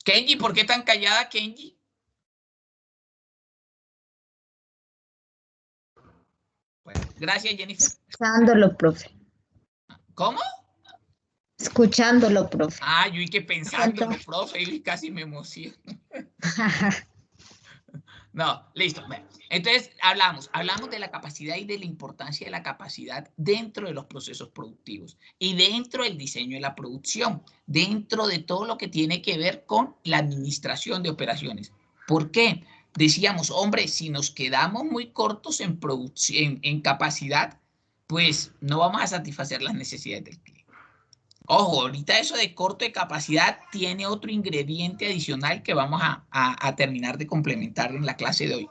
Kenji, ¿por qué tan callada, Kenji? Bueno, gracias, Jennifer. Escuchándolo, profe. ¿Cómo? Escuchándolo, profe. Ah, yo y que pensándolo, profe, y casi me emociono. No, listo. Bueno, entonces hablamos de la capacidad y de la importancia de la capacidad dentro de los procesos productivos y dentro del diseño de la producción, dentro de todo lo que tiene que ver con la administración de operaciones. ¿Por qué? Decíamos, hombre, si nos quedamos muy cortos en producción, en capacidad, pues no vamos a satisfacer las necesidades del cliente. Ojo, ahorita eso de corto de capacidad tiene otro ingrediente adicional que vamos a terminar de complementar en la clase de hoy.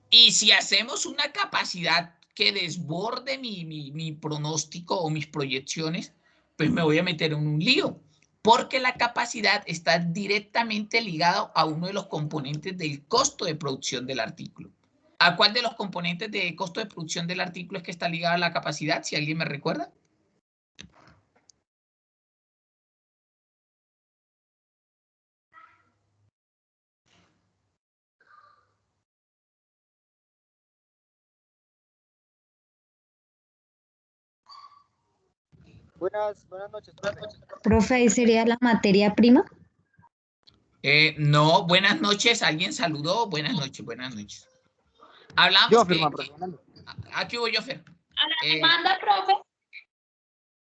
Y si hacemos una capacidad que desborde mi pronóstico o mis proyecciones, pues me voy a meter en un lío, porque la capacidad está directamente ligada a uno de los componentes del costo de producción del artículo. ¿A cuál de los componentes de costo de producción del artículo es que está ligada la capacidad? Si alguien me recuerda. Buenas noches, profe. Profe, ¿ahí sería la materia prima? No, buenas noches. ¿Alguien saludó? Buenas noches, buenas noches. Hablamos Yo, que... Fernando. Aquí voy yo, Fer. A la demanda, profe.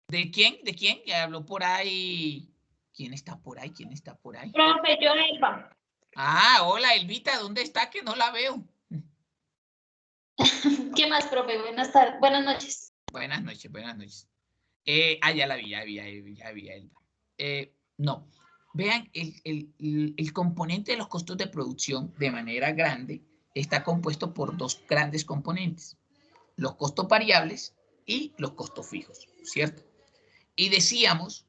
¿De quién? ¿De quién? Ya habló por ahí. ¿Quién está por ahí? ¿Quién está por ahí? Profe, yo, Elba. Ah, hola, Elvita. ¿Dónde está? Que no la veo. ¿Qué más, profe? Buenas tardes, buenas noches. Buenas noches, buenas noches. Ya la vi, ya vi, Elba. No. Vean, el componente de los costos de producción de manera grande está compuesto por dos grandes componentes. Los costos variables y los costos fijos, ¿cierto? Y decíamos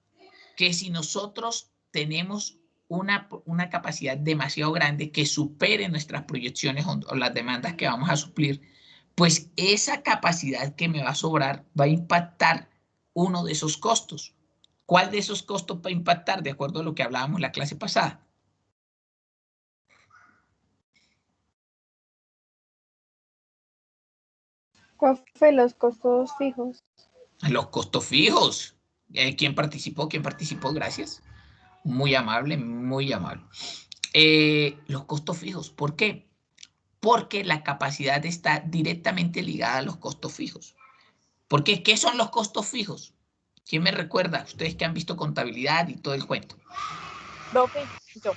que si nosotros tenemos una capacidad demasiado grande que supere nuestras proyecciones o las demandas que vamos a suplir, pues esa capacidad que me va a sobrar va a impactar uno de esos costos. ¿Cuál de esos costos va a impactar? De acuerdo a lo que hablábamos en la clase pasada. Profe, los costos fijos. Los costos fijos. ¿Quién participó? ¿Quién participó? Gracias. Muy amable, muy amable. Los costos fijos. ¿Por qué? Porque la capacidad está directamente ligada a los costos fijos. ¿Por qué? ¿Qué son los costos fijos? ¿Quién me recuerda? Ustedes que han visto contabilidad y todo el cuento. Profe, yo.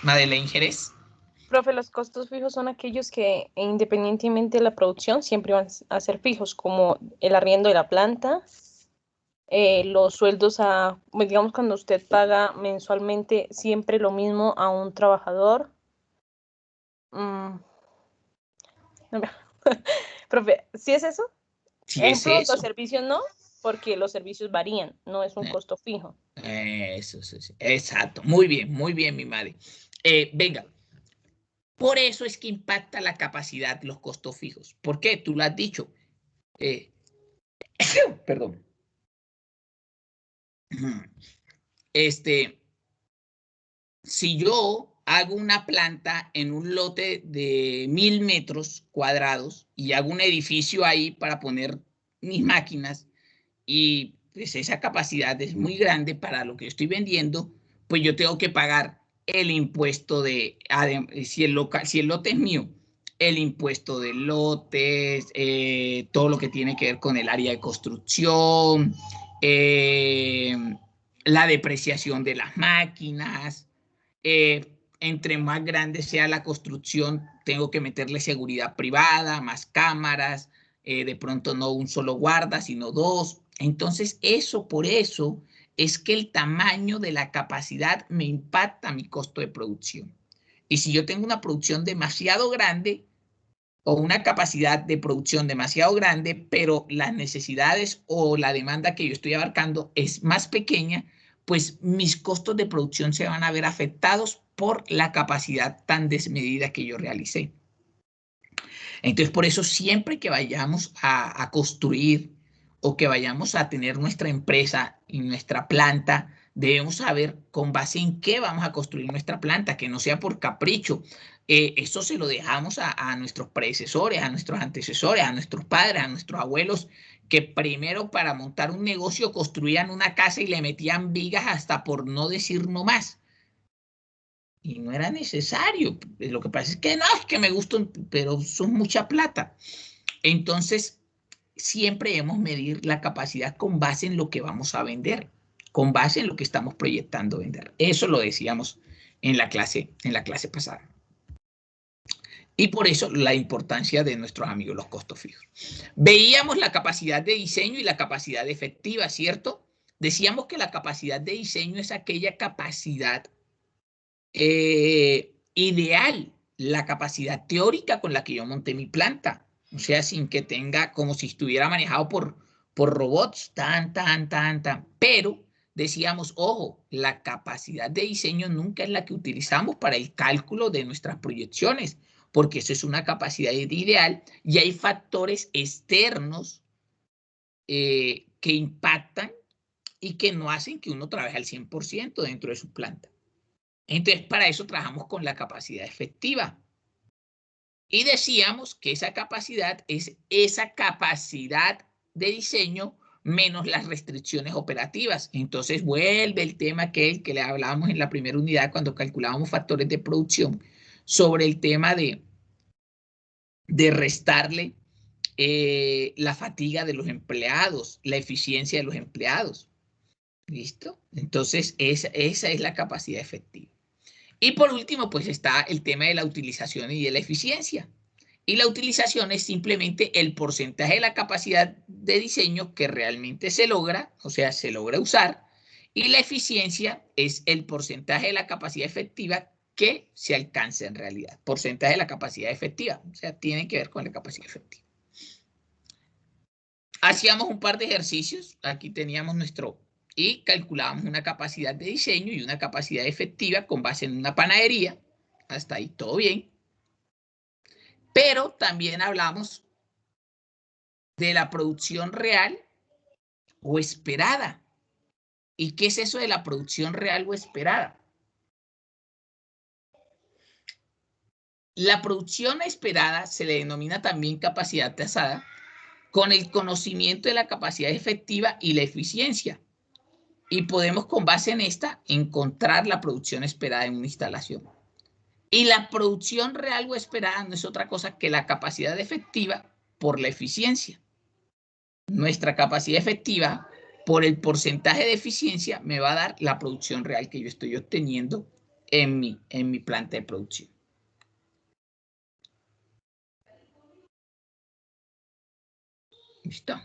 Madeleine Jerez. Profe, los costos fijos son aquellos que independientemente de la producción siempre van a ser fijos, como el arriendo de la planta, los sueldos digamos, cuando usted paga mensualmente siempre lo mismo a un trabajador. Profe, ¿sí es eso? Sí, es Ejemplo, eso. los servicios no, porque los servicios varían, no es un costo fijo. Eso, exacto. Muy bien, mi madre. Venga, por eso es que impacta la capacidad los costos fijos. ¿Por qué? Tú lo has dicho. Perdón. Si yo hago una planta en un lote de 1000 metros cuadrados y hago un edificio ahí para poner mis máquinas y pues esa capacidad es muy grande para lo que estoy vendiendo, pues yo tengo que pagar el impuesto si el lote es mío, el impuesto de lotes, todo lo que tiene que ver con el área de construcción, la depreciación de las máquinas. Entre más grande sea la construcción, tengo que meterle seguridad privada, más cámaras, de pronto no un solo guarda, sino dos. Entonces, por eso es que el tamaño de la capacidad me impacta mi costo de producción. Y si yo tengo una producción demasiado grande o una capacidad de producción demasiado grande, pero las necesidades o la demanda que yo estoy abarcando es más pequeña, pues mis costos de producción se van a ver afectados por la capacidad tan desmedida que yo realicé. Entonces, por eso siempre que vayamos a construir o que vayamos a tener nuestra empresa y nuestra planta, Debemos saber con base en qué vamos a construir nuestra planta, que no sea por capricho. Esto se lo dejamos a nuestros predecesores, a nuestros antecesores, a nuestros padres, a nuestros abuelos, que primero para montar un negocio construían una casa y le metían vigas hasta por no decir no más. Y no era necesario. Lo que pasa es que no, es que me gustan, pero son mucha plata. Entonces, siempre debemos medir la capacidad con base en lo que vamos a vender, con base en lo que estamos proyectando vender. Eso lo decíamos en la clase pasada. Y por eso la importancia de nuestros amigos los costos fijos. Veíamos la capacidad de diseño y la capacidad efectiva, ¿cierto? Decíamos que la capacidad de diseño es aquella capacidad ideal, la capacidad teórica con la que yo monté mi planta. O sea, sin que tenga, como si estuviera manejado por robots, Pero decíamos, ojo, la capacidad de diseño nunca es la que utilizamos para el cálculo de nuestras proyecciones, porque eso es una capacidad ideal y hay factores externos que impactan y que no hacen que uno trabaje al 100% dentro de su planta. Entonces, para eso trabajamos con la capacidad efectiva. Y decíamos que esa capacidad es esa capacidad de diseño menos las restricciones operativas. Entonces, vuelve el tema que le hablábamos en la primera unidad cuando calculábamos factores de producción sobre el tema de restarle la fatiga de los empleados, la eficiencia de los empleados. ¿Listo? Entonces, esa es la capacidad efectiva. Y por último, pues está el tema de la utilización y de la eficiencia. Y la utilización es simplemente el porcentaje de la capacidad de diseño que realmente se logra, o sea, se logra usar. Y la eficiencia es el porcentaje de la capacidad efectiva que se alcanza en realidad. Porcentaje de la capacidad efectiva, o sea, tiene que ver con la capacidad efectiva. Hacíamos un par de ejercicios. Aquí teníamos y calculábamos una capacidad de diseño y una capacidad efectiva con base en una panadería. Hasta ahí todo bien. Pero también hablamos de la producción real o esperada. ¿Y qué es eso de la producción real o esperada? La producción esperada se le denomina también capacidad tasada con el conocimiento de la capacidad efectiva y la eficiencia. Y podemos con base en esta encontrar la producción esperada en una instalación. Y la producción real o esperada no es otra cosa que la capacidad efectiva por la eficiencia. Nuestra capacidad efectiva por el porcentaje de eficiencia me va a dar la producción real que yo estoy obteniendo en mi planta de producción. ¿Listo?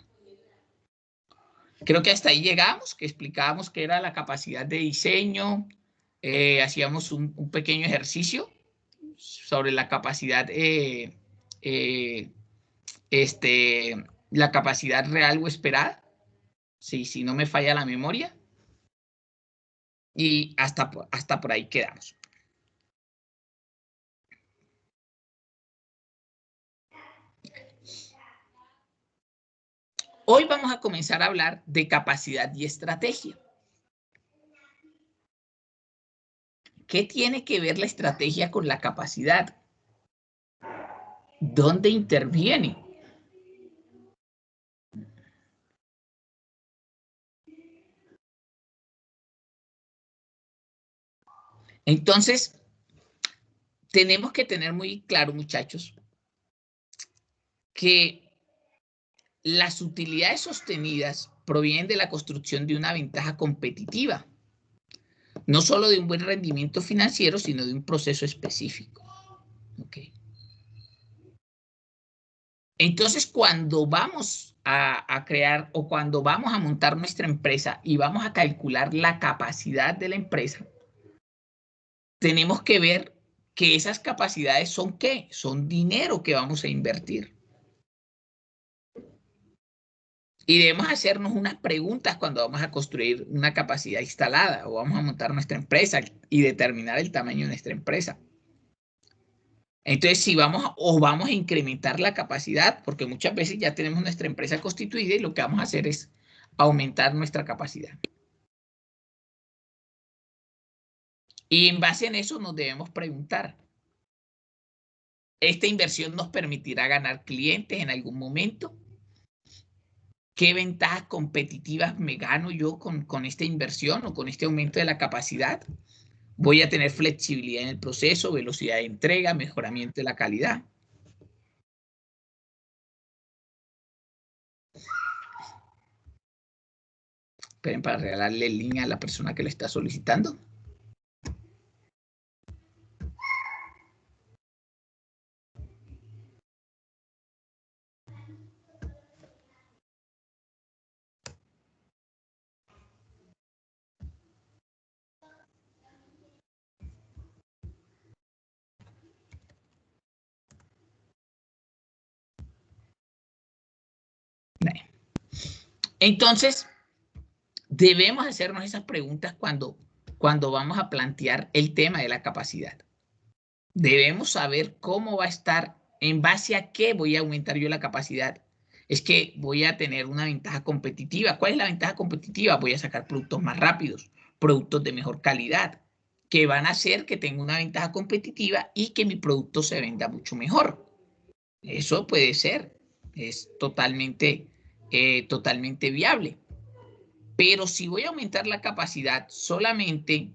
Creo que hasta ahí llegamos, que explicábamos qué era la capacidad de diseño. Hacíamos un pequeño ejercicio sobre la capacidad, la capacidad real o esperada, si no me falla la memoria. Y hasta por ahí quedamos. Hoy vamos a comenzar a hablar de capacidad y estrategia. ¿Qué tiene que ver la estrategia con la capacidad? ¿Dónde interviene? Entonces, tenemos que tener muy claro, muchachos, que las utilidades sostenidas provienen de la construcción de una ventaja competitiva, no solo de un buen rendimiento financiero, sino de un proceso específico. ¿Okay? Entonces, cuando vamos a crear o cuando vamos a montar nuestra empresa y vamos a calcular la capacidad de la empresa, tenemos que ver que esas capacidades son ¿qué? Son dinero que vamos a invertir. Y debemos hacernos unas preguntas cuando vamos a construir una capacidad instalada o vamos a montar nuestra empresa y determinar el tamaño de nuestra empresa. Entonces, si vamos a incrementar la capacidad, porque muchas veces ya tenemos nuestra empresa constituida y lo que vamos a hacer es aumentar nuestra capacidad. Y en base en eso nos debemos preguntar, ¿esta inversión nos permitirá ganar clientes en algún momento? ¿Qué ventajas competitivas me gano yo con esta inversión o con este aumento de la capacidad? Voy a tener flexibilidad en el proceso, velocidad de entrega, mejoramiento de la calidad. Esperen para regalarle el link a la persona que le está solicitando. Entonces, debemos hacernos esas preguntas cuando vamos a plantear el tema de la capacidad. Debemos saber cómo va a estar, en base a qué voy a aumentar yo la capacidad. Es que voy a tener una ventaja competitiva. ¿Cuál es la ventaja competitiva? Voy a sacar productos más rápidos, productos de mejor calidad, que van a hacer que tenga una ventaja competitiva y que mi producto se venda mucho mejor. Eso puede ser, es totalmente viable. Pero si voy a aumentar la capacidad solamente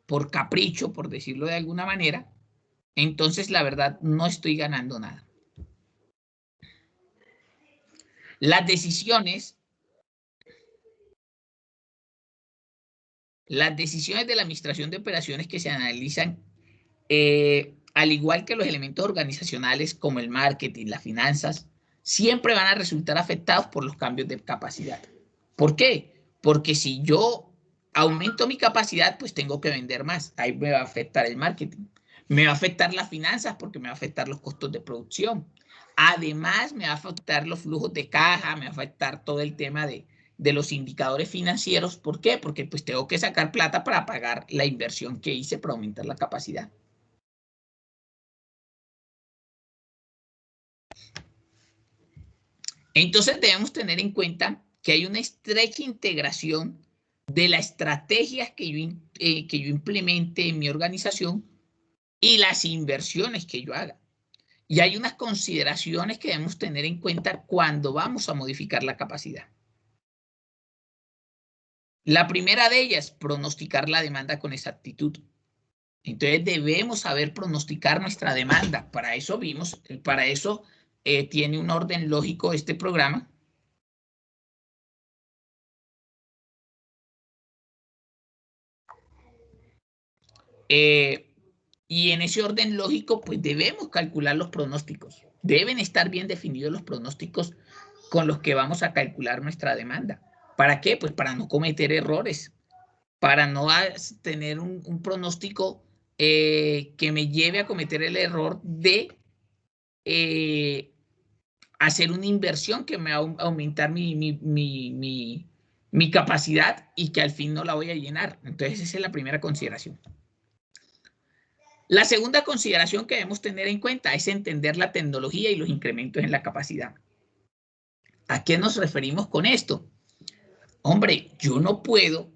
por capricho, por decirlo de alguna manera, entonces la verdad no estoy ganando nada. Las decisiones de la administración de operaciones que se analizan, al igual que los elementos organizacionales como el marketing, las finanzas, siempre van a resultar afectados por los cambios de capacidad. ¿Por qué? Porque si yo aumento mi capacidad, pues tengo que vender más. Ahí me va a afectar el marketing. Me va a afectar las finanzas porque me va a afectar los costos de producción. Además, me va a afectar los flujos de caja, me va a afectar todo el tema de los indicadores financieros. ¿Por qué? Porque pues tengo que sacar plata para pagar la inversión que hice para aumentar la capacidad. Entonces debemos tener en cuenta que hay una estrecha integración de las estrategias que yo implemente en mi organización y las inversiones que yo haga. Y hay unas consideraciones que debemos tener en cuenta cuando vamos a modificar la capacidad. La primera de ellas, pronosticar la demanda con exactitud. Entonces debemos saber pronosticar nuestra demanda. Para eso tiene un orden lógico este programa. Y en ese orden lógico, pues debemos calcular los pronósticos. Deben estar bien definidos los pronósticos con los que vamos a calcular nuestra demanda. ¿Para qué? Pues para no cometer errores, para no tener un pronóstico que me lleve a cometer el error de hacer una inversión que me va a aumentar mi capacidad y que al fin no la voy a llenar. Entonces esa es la primera consideración. La segunda consideración que debemos tener en cuenta es entender la tecnología y los incrementos en la capacidad. ¿A qué nos referimos con esto? Hombre, yo no puedo,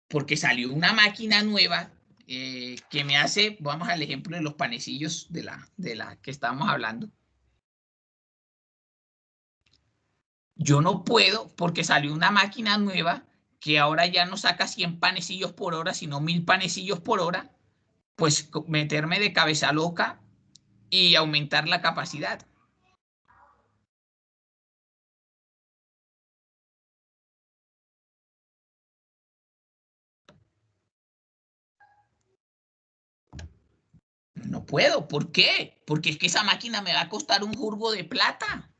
porque salió una máquina nueva que me hace, vamos al ejemplo de los panecillos de la que estábamos hablando. Yo no puedo, porque salió una máquina nueva que ahora ya no saca 100 panecillos por hora, sino 1000 panecillos por hora, pues meterme de cabeza loca y aumentar la capacidad. No puedo. ¿Por qué? Porque es que esa máquina me va a costar un jurgo de plata.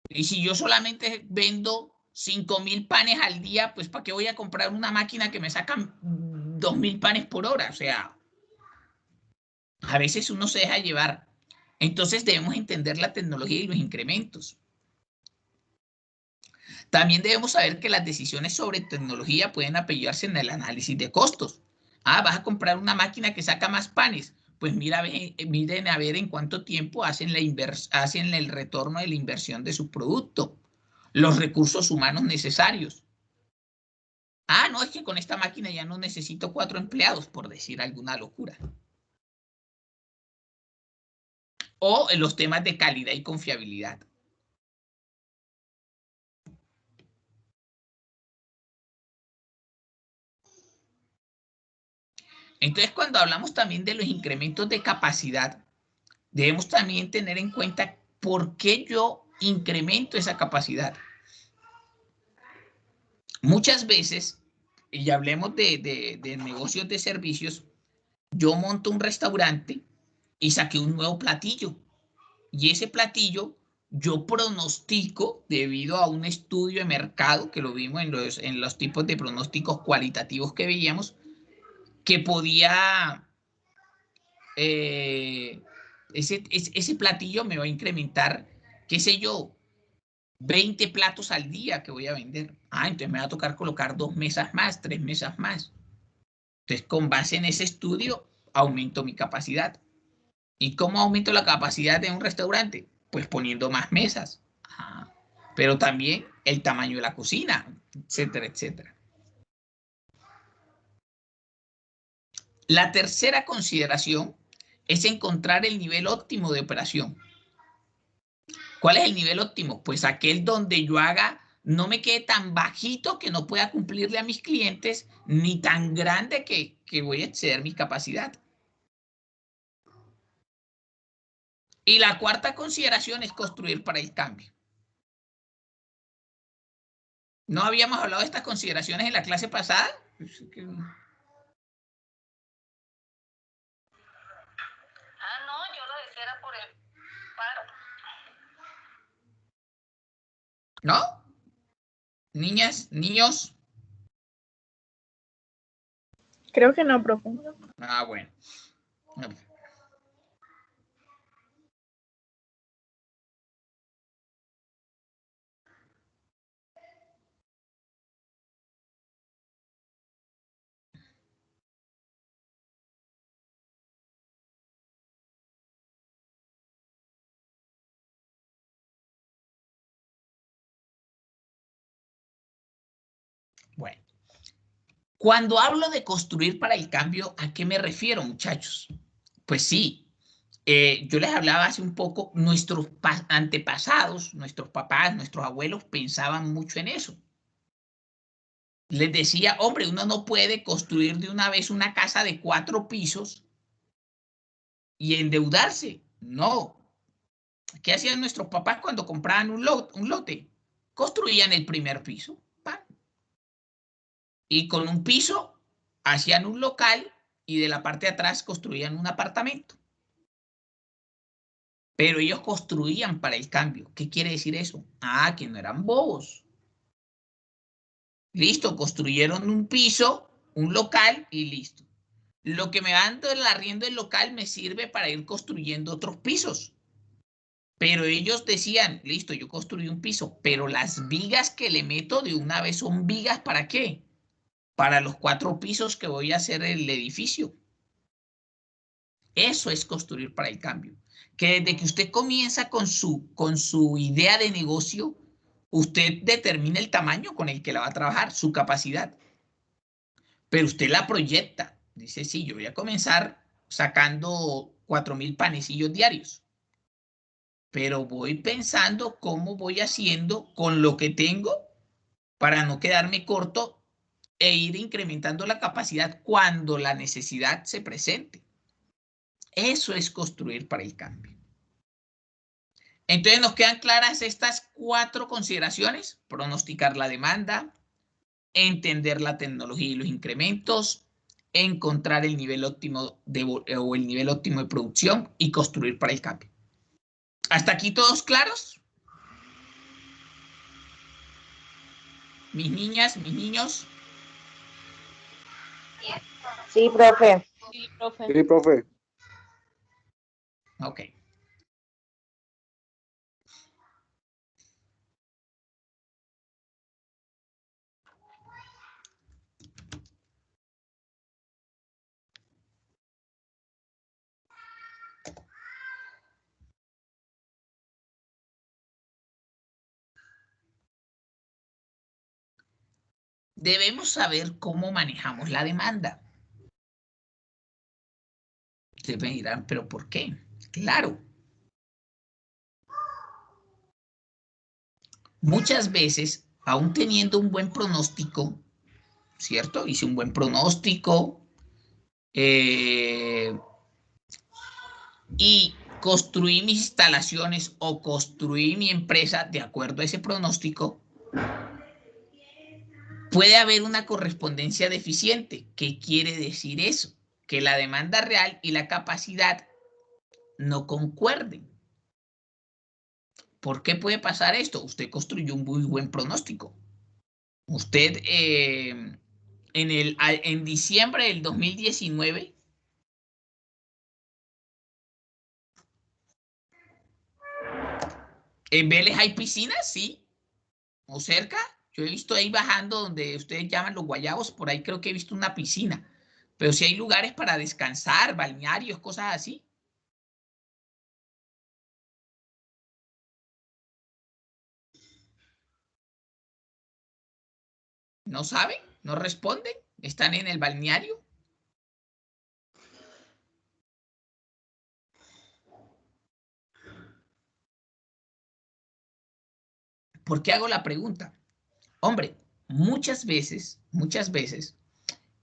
Y si yo solamente vendo 5000 panes al día, pues ¿para qué voy a comprar una máquina que me saca 2000 panes por hora? O sea, a veces uno se deja llevar. Entonces debemos entender la tecnología y los incrementos. También debemos saber que las decisiones sobre tecnología pueden apoyarse en el análisis de costos. Ah, vas a comprar una máquina que saca más panes. Pues miren a ver en cuánto tiempo hacen el retorno de la inversión de su producto. Los recursos humanos necesarios. Ah, no, es que con esta máquina ya no necesito 4 empleados, por decir alguna locura. O en los temas de calidad y confiabilidad. Entonces, cuando hablamos también de los incrementos de capacidad, debemos también tener en cuenta por qué yo incremento esa capacidad. Muchas veces, y hablemos de negocios de servicios, yo monto un restaurante y saqué un nuevo platillo. Y ese platillo yo pronostico, debido a un estudio de mercado, que lo vimos en los tipos de pronósticos cualitativos que veíamos, que podía, eh, ese platillo me va a incrementar, qué sé yo, 20 platos al día que voy a vender. Ah, entonces me va a tocar colocar 2 mesas más, 3 mesas más. Entonces, con base en ese estudio, aumento mi capacidad. ¿Y cómo aumento la capacidad de un restaurante? Pues poniendo más mesas. Ajá. Pero también el tamaño de la cocina, etcétera, etcétera. La tercera consideración es encontrar el nivel óptimo de operación. ¿Cuál es el nivel óptimo? Pues aquel donde yo haga, no me quede tan bajito que no pueda cumplirle a mis clientes, ni tan grande que voy a exceder mi capacidad. Y la cuarta consideración es construir para el cambio. ¿No habíamos hablado de estas consideraciones en la clase pasada? No, yo lo decía era por el paro. ¿No? Niñas, niños. Creo que no, profe. Ah, bueno. Bueno. Cuando hablo de construir para el cambio, ¿a qué me refiero, muchachos? Pues sí, yo les hablaba hace un poco, nuestros antepasados, nuestros papás, nuestros abuelos pensaban mucho en eso. Les decía, hombre, uno no puede construir de una vez una casa de 4 pisos y endeudarse. No. ¿Qué hacían nuestros papás cuando compraban un lote? Construían el primer piso. ¡Pam! Y con un piso hacían un local y de la parte de atrás construían un apartamento. Pero ellos construían para el cambio. ¿Qué quiere decir eso? Ah, que no eran bobos. Listo, construyeron un piso, un local y listo. Lo que me van el arriendo del local me sirve para ir construyendo otros pisos. Pero ellos decían, listo, yo construí un piso, pero las vigas que le meto de una vez son vigas ¿para qué? Para los 4 pisos que voy a hacer el edificio. Eso es construir para el cambio. Que desde que usted comienza con su idea de negocio, usted determina el tamaño con el que la va a trabajar, su capacidad. Pero usted la proyecta. Dice, sí, yo voy a comenzar sacando 4.000 panecillos diarios. Pero voy pensando cómo voy haciendo con lo que tengo para no quedarme corto e ir incrementando la capacidad cuando la necesidad se presente. Eso es construir para el cambio. Entonces nos quedan claras estas 4 consideraciones: pronosticar la demanda, entender la tecnología y los incrementos, encontrar el nivel óptimo o el nivel óptimo de producción y construir para el cambio. ¿Hasta aquí todos claros? Mis niñas, mis niños. Sí, profe. Sí, profe. Sí, profe. Ok. debemos saber cómo manejamos la demanda. Ustedes me dirán, ¿pero por qué? Claro. Muchas veces, aún teniendo un buen pronóstico, ¿cierto? Hice un buen pronóstico y construí mis instalaciones o construí mi empresa de acuerdo a ese pronóstico, puede haber una correspondencia deficiente. ¿Qué quiere decir eso? Que la demanda real y la capacidad no concuerden. ¿Por qué puede pasar esto? Usted construyó un muy buen pronóstico. Usted en diciembre del 2019 en Vélez hay piscinas, sí, o cerca. Yo he visto ahí bajando donde ustedes llaman los Guayabos, por ahí creo que he visto una piscina. Pero sí hay lugares para descansar, balnearios, cosas así. ¿No saben? ¿No responden? ¿Están en el balneario? ¿Por qué hago la pregunta? Hombre, muchas veces,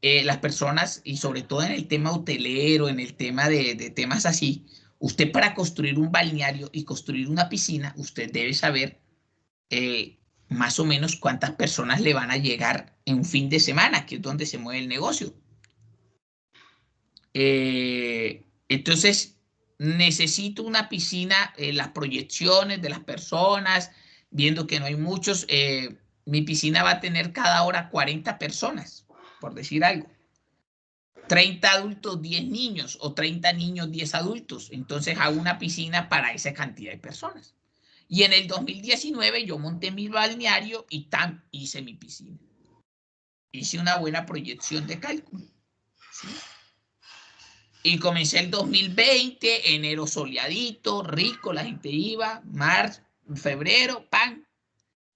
las personas, y sobre todo en el tema hotelero, en el tema de temas así, usted para construir un balneario y construir una piscina, usted debe saber más o menos cuántas personas le van a llegar en un fin de semana, que es donde se mueve el negocio. Entonces, necesito una piscina, las proyecciones de las personas, viendo que no hay muchos, mi piscina va a tener cada hora 40 personas, por decir algo. 30 adultos, 10 niños, o 30 niños, 10 adultos. Entonces hago una piscina para esa cantidad de personas. Y en el 2019 yo monté mi balneario y hice mi piscina. Hice una buena proyección de cálculo. ¿Sí? Y comencé el 2020, enero soleadito, rico, la gente iba, marzo, febrero, pan.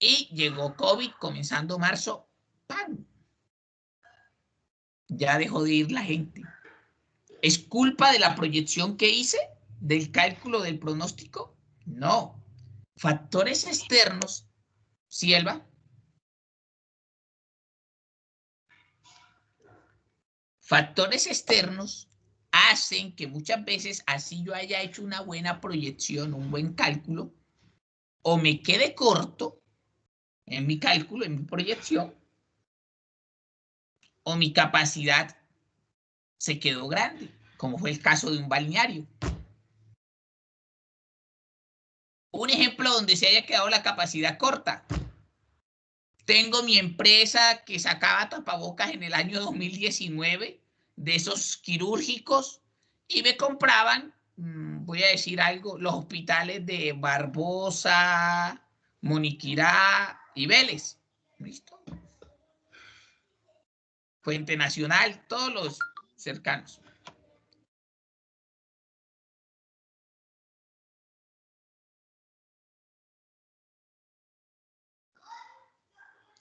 Y llegó COVID comenzando marzo, pan. Ya dejó de ir la gente. ¿Es culpa de la proyección que hice? ¿Del cálculo del pronóstico? No. Factores externos, ¿sí, Elba? Factores externos hacen que muchas veces, así yo haya hecho una buena proyección, un buen cálculo, o me quede corto en mi cálculo, en mi proyección, o mi capacidad se quedó grande, como fue el caso de un balneario. Un ejemplo donde se haya quedado la capacidad corta. Tengo mi empresa que sacaba tapabocas en el año 2019, de esos quirúrgicos, y me compraban, voy a decir algo, los hospitales de Barbosa, Moniquirá y Vélez. ¿Listo? Fuente Nacional, todos los cercanos.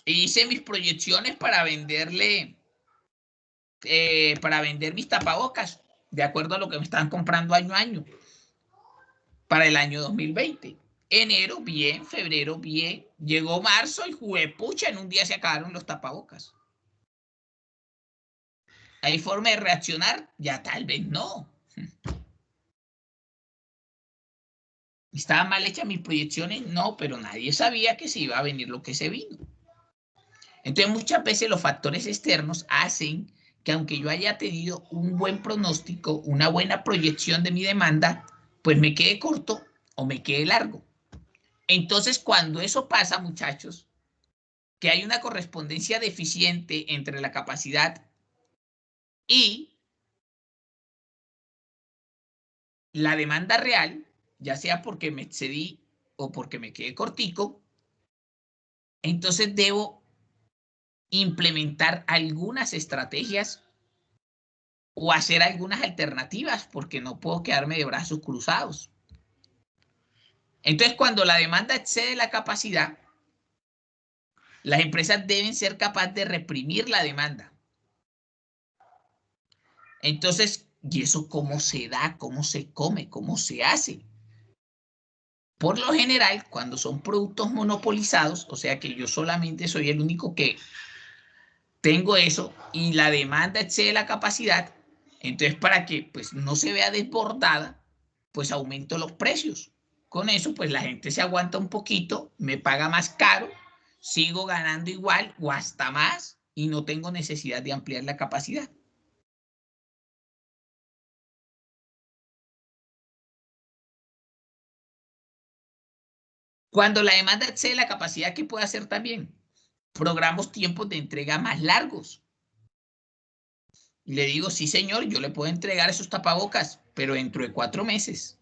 E hice mis proyecciones para vender mis tapabocas, de acuerdo a lo que me estaban comprando año a año, para el año 2020. Enero, bien, febrero, bien. Llegó marzo y juepucha, en un día se acabaron los tapabocas. ¿Hay forma de reaccionar? Ya tal vez no. ¿Estaban mal hechas mis proyecciones? No, pero nadie sabía que se iba a venir lo que se vino. Entonces, muchas veces los factores externos hacen que aunque yo haya tenido un buen pronóstico, una buena proyección de mi demanda, pues me quede corto o me quede largo. Entonces, cuando eso pasa, muchachos, que hay una correspondencia deficiente entre la capacidad y la demanda real, ya sea porque me excedí o porque me quedé cortico, entonces debo implementar algunas estrategias o hacer algunas alternativas porque no puedo quedarme de brazos cruzados. Entonces, cuando la demanda excede la capacidad, Las empresas deben ser capaces de reprimir la demanda. Entonces, ¿y eso cómo se da? ¿Cómo se come? ¿Cómo se hace? Por lo general, cuando son productos monopolizados, o sea que yo solamente soy el único que tengo eso y la demanda excede la capacidad, entonces para que pues no se vea desbordada, pues aumento los precios. Con eso pues la gente se aguanta un poquito, me paga más caro, sigo ganando igual o hasta más y no tengo necesidad de ampliar la capacidad. Cuando la demanda excede la capacidad, ¿qué puede hacer también? Programos tiempos de entrega más largos. Le digo, sí señor, yo le puedo entregar esos tapabocas, pero dentro de 4 meses.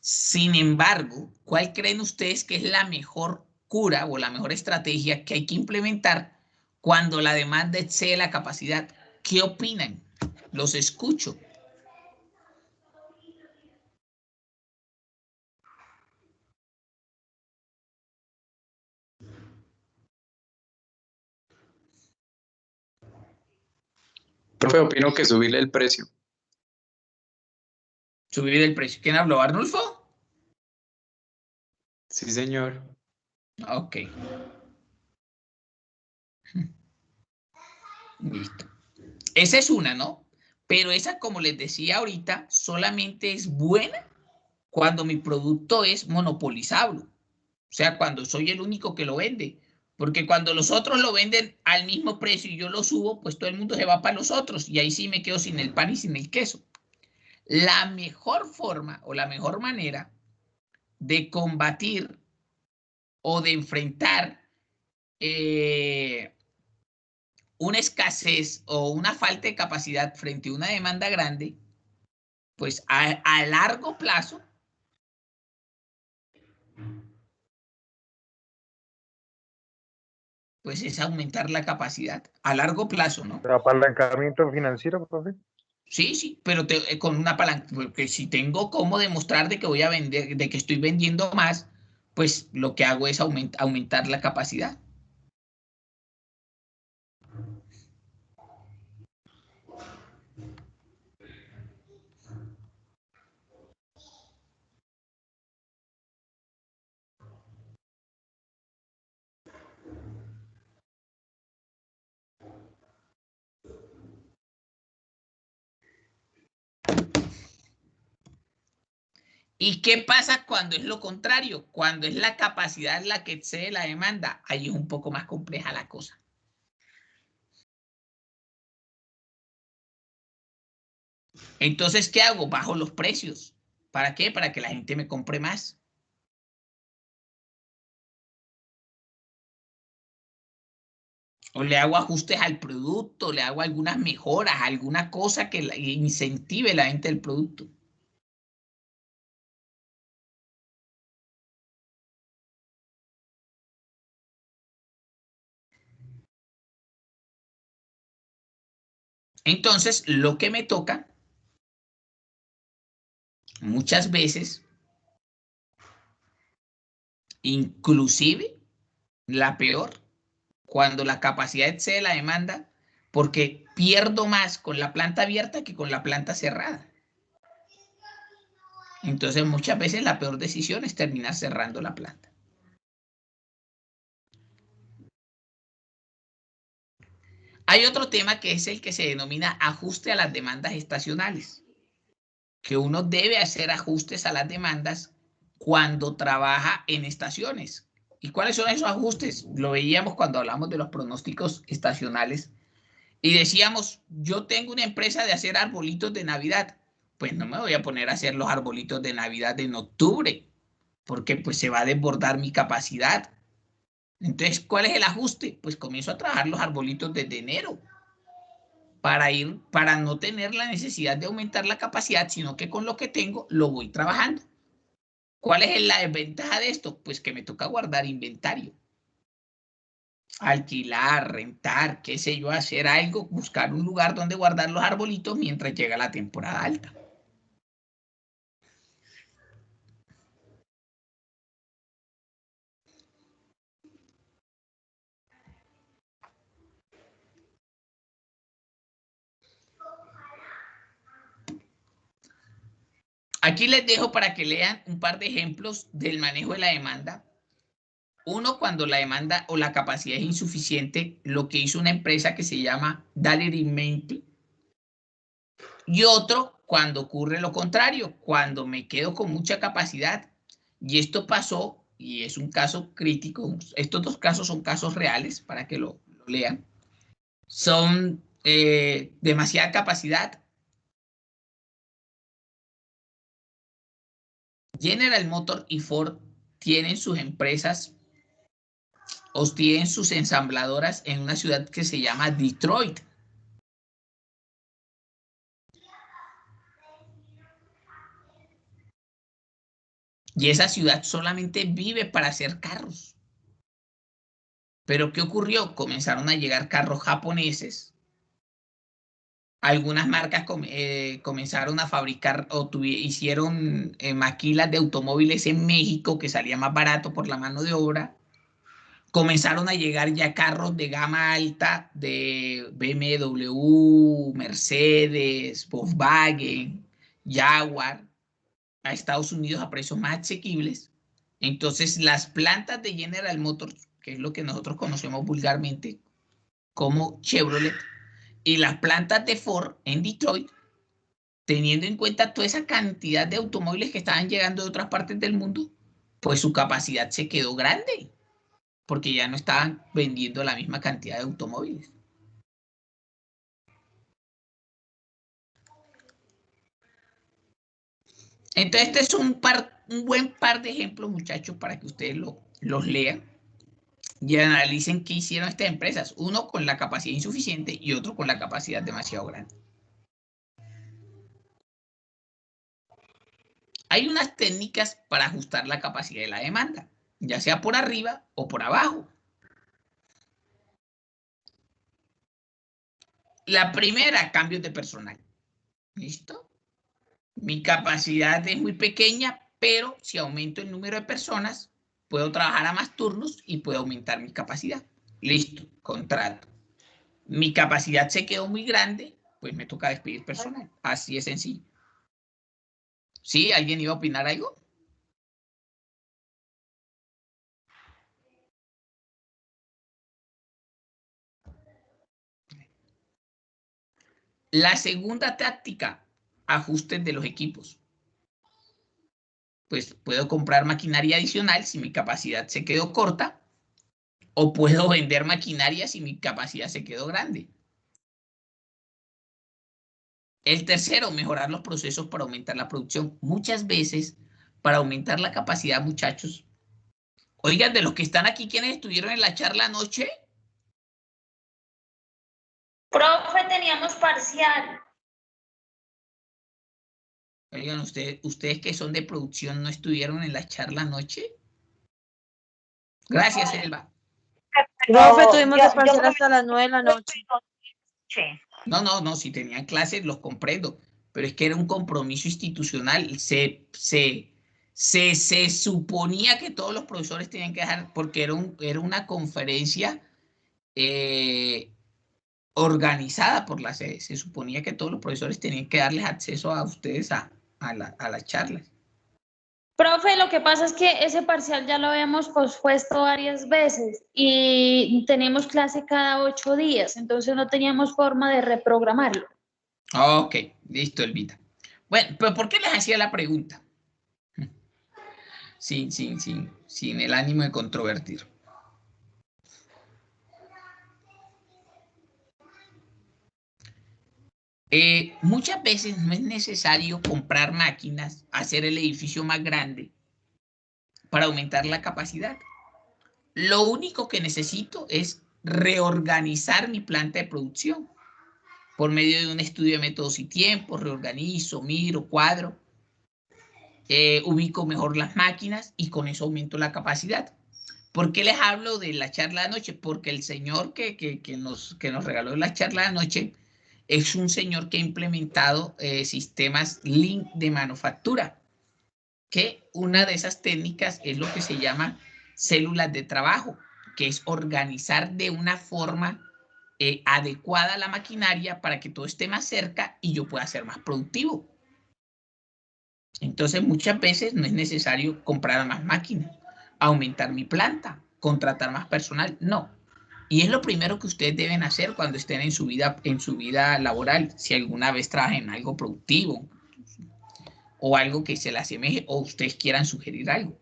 Sin embargo, ¿cuál creen ustedes que es la mejor cura o la mejor estrategia que hay que implementar cuando la demanda excede la capacidad? ¿Qué opinan? Los escucho. Profe, opino que subirle el precio. Subir el precio. ¿Quién habló? ¿Arnulfo? Sí, señor. Ok. Listo. Esa es una, ¿no? Pero esa, como les decía ahorita, solamente es buena cuando mi producto es monopolizable. O sea, cuando soy el único que lo vende. Porque cuando los otros lo venden al mismo precio y yo lo subo, pues todo el mundo se va para los otros y ahí sí me quedo sin el pan y sin el queso. La mejor forma o la mejor manera de combatir o de enfrentar una escasez o una falta de capacidad frente a una demanda grande, pues a largo plazo, pues es aumentar la capacidad a largo plazo, ¿no? Apalancamiento financiero, profe. Sí, sí, pero con una palanca, porque si tengo cómo demostrar de que voy a vender, de que estoy vendiendo más, pues lo que hago es aumentar la capacidad. ¿Y qué pasa cuando es lo contrario? Cuando es la capacidad la que excede la demanda, ahí es un poco más compleja la cosa. Entonces, ¿qué hago? Bajo los precios. ¿Para qué? Para que la gente me compre más. O le hago ajustes al producto, le hago algunas mejoras, alguna cosa que incentive la venta del producto. Entonces, lo que me toca muchas veces, inclusive la peor, cuando la capacidad excede la demanda, porque pierdo más con la planta abierta que con la planta cerrada. Entonces, muchas veces la peor decisión es terminar cerrando la planta. Hay otro tema que es el que se denomina ajuste a las demandas estacionales, que uno debe hacer ajustes a las demandas cuando trabaja en estaciones. ¿Y cuáles son esos ajustes? Lo veíamos cuando hablamos de los pronósticos estacionales y decíamos, yo tengo una empresa de hacer arbolitos de Navidad, pues no me voy a poner a hacer los arbolitos de Navidad en octubre, porque pues se va a desbordar mi capacidad. Entonces, ¿cuál es el ajuste? Pues comienzo a trabajar los arbolitos desde enero para no tener la necesidad de aumentar la capacidad, sino que con lo que tengo lo voy trabajando. ¿Cuál es la desventaja de esto? Pues que me toca guardar inventario. Alquilar, rentar, qué sé yo, hacer algo, buscar un lugar donde guardar los arbolitos mientras llega la temporada alta. Aquí les dejo para que lean un par de ejemplos del manejo de la demanda. Uno, cuando la demanda o la capacidad es insuficiente, lo que hizo una empresa que se llama Daleri Menti. Y otro, cuando ocurre lo contrario, cuando me quedo con mucha capacidad. Y esto pasó, y es un caso crítico. Estos dos casos son casos reales para que lo lean. Son demasiada capacidad. General Motors y Ford tienen sus empresas o tienen sus ensambladoras en una ciudad que se llama Detroit. Y esa ciudad solamente vive para hacer carros. Pero ¿qué ocurrió? Comenzaron a llegar carros japoneses. Algunas marcas comenzaron a fabricar o hicieron maquilas de automóviles en México que salía más barato por la mano de obra. Comenzaron a llegar ya carros de gama alta de BMW, Mercedes, Volkswagen, Jaguar a Estados Unidos a precios más asequibles. Entonces, las plantas de General Motors, que es lo que nosotros conocemos vulgarmente como Chevrolet, y las plantas de Ford en Detroit, teniendo en cuenta toda esa cantidad de automóviles que estaban llegando de otras partes del mundo, pues su capacidad se quedó grande, porque ya no estaban vendiendo la misma cantidad de automóviles. Entonces, este es un buen par de ejemplos, muchachos, para que ustedes los lean y analicen qué hicieron estas empresas. Uno con la capacidad insuficiente y otro con la capacidad demasiado grande. Hay unas técnicas para ajustar la capacidad de la demanda, ya sea por arriba o por abajo. La primera, cambios de personal. ¿Listo? Mi capacidad es muy pequeña, pero si aumento el número de personas, puedo trabajar a más turnos y puedo aumentar mi capacidad. Listo, contrato. Mi capacidad se quedó muy grande, pues me toca despedir personal. Así es sencillo. ¿Sí? ¿Alguien iba a opinar algo? La segunda táctica, ajustes de los equipos. Pues puedo comprar maquinaria adicional si mi capacidad se quedó corta, o puedo vender maquinaria si mi capacidad se quedó grande. El tercero, mejorar los procesos para aumentar la producción. Muchas veces, para aumentar la capacidad, muchachos. Oigan, de los que están aquí, ¿quiénes estuvieron en la charla anoche? Profe, teníamos parcial. Oigan, ustedes que son de producción, ¿no estuvieron en la charla anoche? Gracias, Elba. Profe, tuvimos de parcial hasta las 9 de la noche. No, si tenían clases los comprendo, pero es que era un compromiso institucional. Se suponía que todos los profesores tenían que dejar, porque era una conferencia organizada por la sede. Se suponía que todos los profesores tenían que darles acceso a ustedes a las charlas. Profe, lo que pasa es que ese parcial ya lo habíamos pospuesto varias veces y tenemos clase cada 8 días, entonces no teníamos forma de reprogramarlo. Ok, listo, Elvita. Bueno, pero ¿por qué les hacía la pregunta? Sin el ánimo de controvertir. Muchas veces no es necesario comprar máquinas, hacer el edificio más grande para aumentar la capacidad. Lo único que necesito es reorganizar mi planta de producción. Por medio de un estudio de métodos y tiempos, reorganizo, miro, cuadro, ubico mejor las máquinas y con eso aumento la capacidad. ¿Por qué les hablo de la charla de anoche? Porque el señor que nos regaló la charla de anoche es un señor que ha implementado sistemas Lean de manufactura, que una de esas técnicas es lo que se llama células de trabajo, que es organizar de una forma adecuada la maquinaria para que todo esté más cerca y yo pueda ser más productivo. Entonces, muchas veces no es necesario comprar más máquinas, aumentar mi planta, contratar más personal, no. Y es lo primero que ustedes deben hacer cuando estén en su vida laboral, si alguna vez trabajan en algo productivo o algo que se le asemeje o ustedes quieran sugerir algo.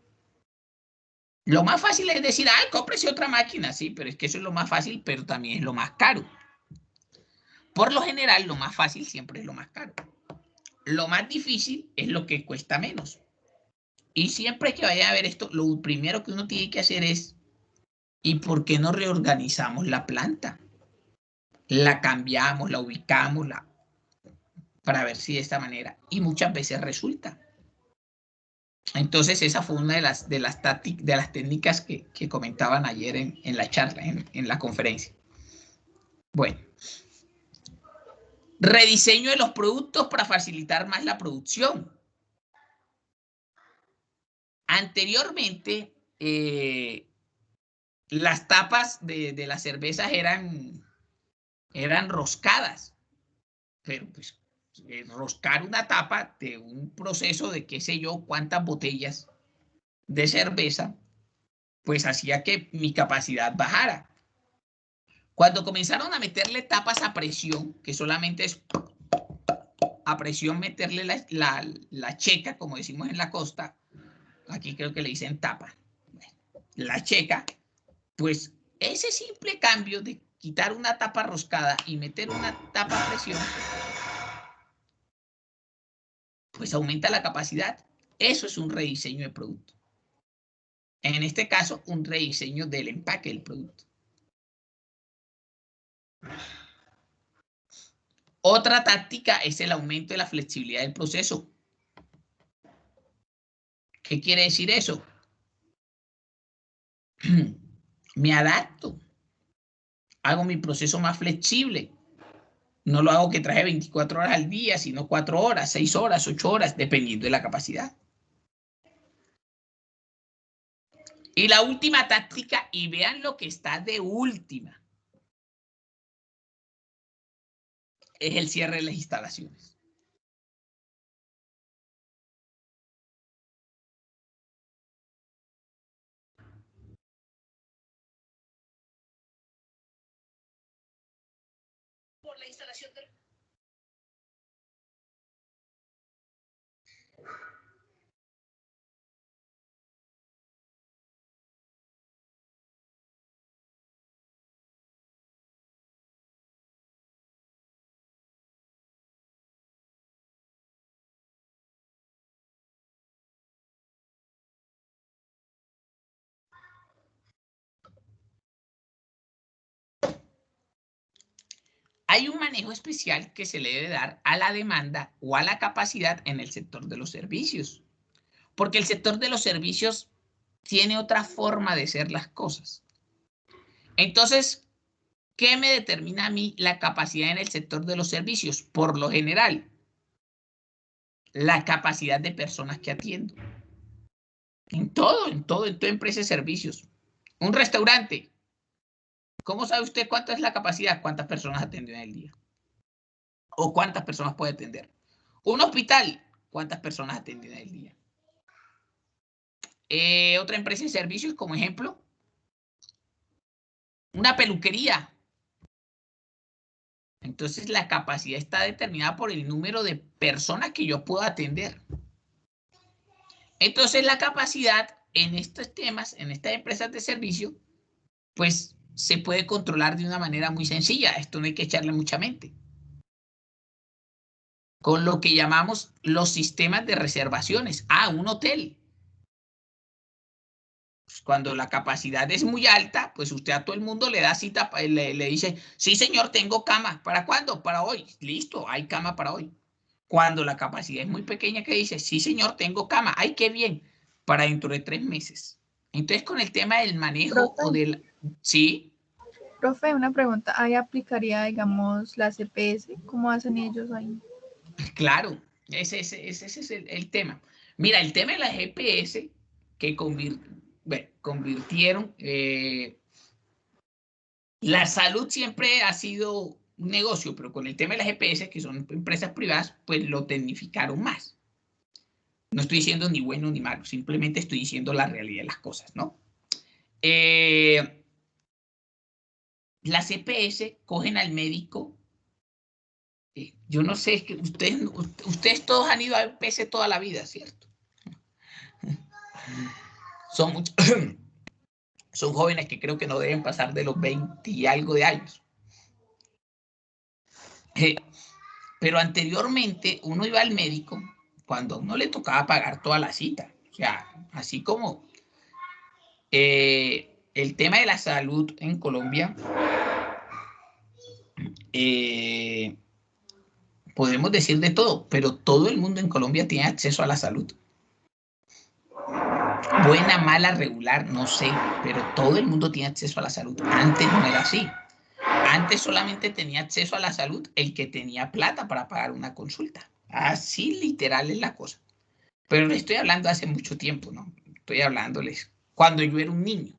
Lo más fácil es decir, ay, cómprese otra máquina, sí, pero es que eso es lo más fácil, pero también es lo más caro. Por lo general, lo más fácil siempre es lo más caro. Lo más difícil es lo que cuesta menos. Y siempre que vaya a ver esto, lo primero que uno tiene que hacer es, ¿y por qué no reorganizamos la planta? La cambiamos, la ubicamos, para ver si de esta manera. Y muchas veces resulta. Entonces, esa fue una de las técnicas que comentaban ayer en la charla, en la conferencia. Bueno. Rediseño de los productos para facilitar más la producción. Anteriormente, las tapas de las cervezas eran roscadas, pero pues roscar una tapa de un proceso de qué sé yo cuántas botellas de cerveza, pues hacía que mi capacidad bajara. Cuando comenzaron a meterle tapas a presión, que solamente es a presión meterle la checa, como decimos en la costa, aquí creo que le dicen tapa, la checa, pues ese simple cambio de quitar una tapa roscada y meter una tapa a presión, pues aumenta la capacidad. Eso es un rediseño de producto. En este caso, un rediseño del empaque del producto. Otra táctica es el aumento de la flexibilidad del proceso. ¿Qué quiere decir eso? Me adapto. Hago mi proceso más flexible. No lo hago que traje 24 horas al día, sino 4 horas, 6 horas, 8 horas, dependiendo de la capacidad. Y la última táctica, y vean lo que está de última, es el cierre de las instalaciones. Por la instalación del... Hay un manejo especial que se le debe dar a la demanda o a la capacidad en el sector de los servicios. Porque el sector de los servicios tiene otra forma de hacer las cosas. Entonces, ¿qué me determina a mí la capacidad en el sector de los servicios? Por lo general, la capacidad de personas que atiendo. En toda empresa de servicios. Un restaurante. ¿Cómo sabe usted cuánta es la capacidad? ¿Cuántas personas atendió en el día? ¿O cuántas personas puede atender? Un hospital. ¿Cuántas personas atendió en el día? Otra empresa de servicios, como ejemplo, una peluquería. Entonces, la capacidad está determinada por el número de personas que yo puedo atender. Entonces, la capacidad en estos temas, en estas empresas de servicio, pues se puede controlar de una manera muy sencilla. Esto no hay que echarle mucha mente. Con lo que llamamos los sistemas de reservaciones. Un hotel. Cuando la capacidad es muy alta, pues usted a todo el mundo le da cita, le dice, sí señor, tengo cama. ¿Para cuándo? Para hoy. Listo, hay cama para hoy. Cuando la capacidad es muy pequeña, que dice, sí señor, tengo cama. ¡Ay, qué bien! Para dentro de 3 meses. Entonces, con el tema del manejo o del... ¿Sí? Profe, una pregunta. ¿Ahí aplicaría, digamos, la CPS? ¿Cómo hacen ellos ahí? Claro, ese es el tema. Mira, el tema de la GPS que convirtieron, la salud siempre ha sido un negocio, pero con el tema de las GPS, que son empresas privadas, pues lo tecnificaron más. No estoy diciendo ni bueno ni malo, simplemente estoy diciendo la realidad de las cosas, ¿no? Las EPS cogen al médico. Yo no sé, es que ustedes todos han ido a EPS toda la vida, ¿cierto? Son jóvenes que creo que no deben pasar de los 20 y algo de años. Pero anteriormente uno iba al médico cuando a uno le tocaba pagar toda la cita. O sea, así como el tema de la salud en Colombia, podemos decir de todo, pero todo el mundo en Colombia tiene acceso a la salud. Buena, mala, regular, no sé, pero todo el mundo tiene acceso a la salud. Antes no era así. Antes solamente tenía acceso a la salud el que tenía plata para pagar una consulta. Así literal es la cosa. Pero le estoy hablando hace mucho tiempo, ¿no? Estoy hablándoles cuando yo era un niño.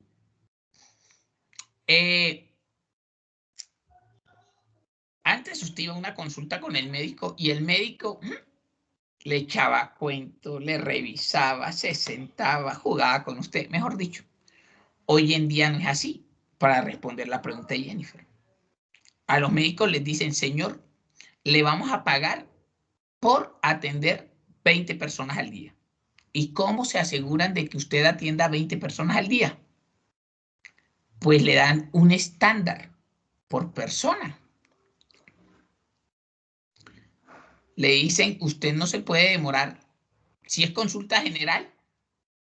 Antes usted iba a una consulta con el médico y el médico le echaba cuento, le revisaba, se sentaba, jugaba con usted. Mejor dicho, hoy en día no es así. Para responder la pregunta de Jennifer. A los médicos les dicen, señor, le vamos a pagar por atender 20 personas al día. ¿Y cómo se aseguran de que usted atienda a 20 personas al día? Pues le dan un estándar por persona. Le dicen, usted no se puede demorar, si es consulta general,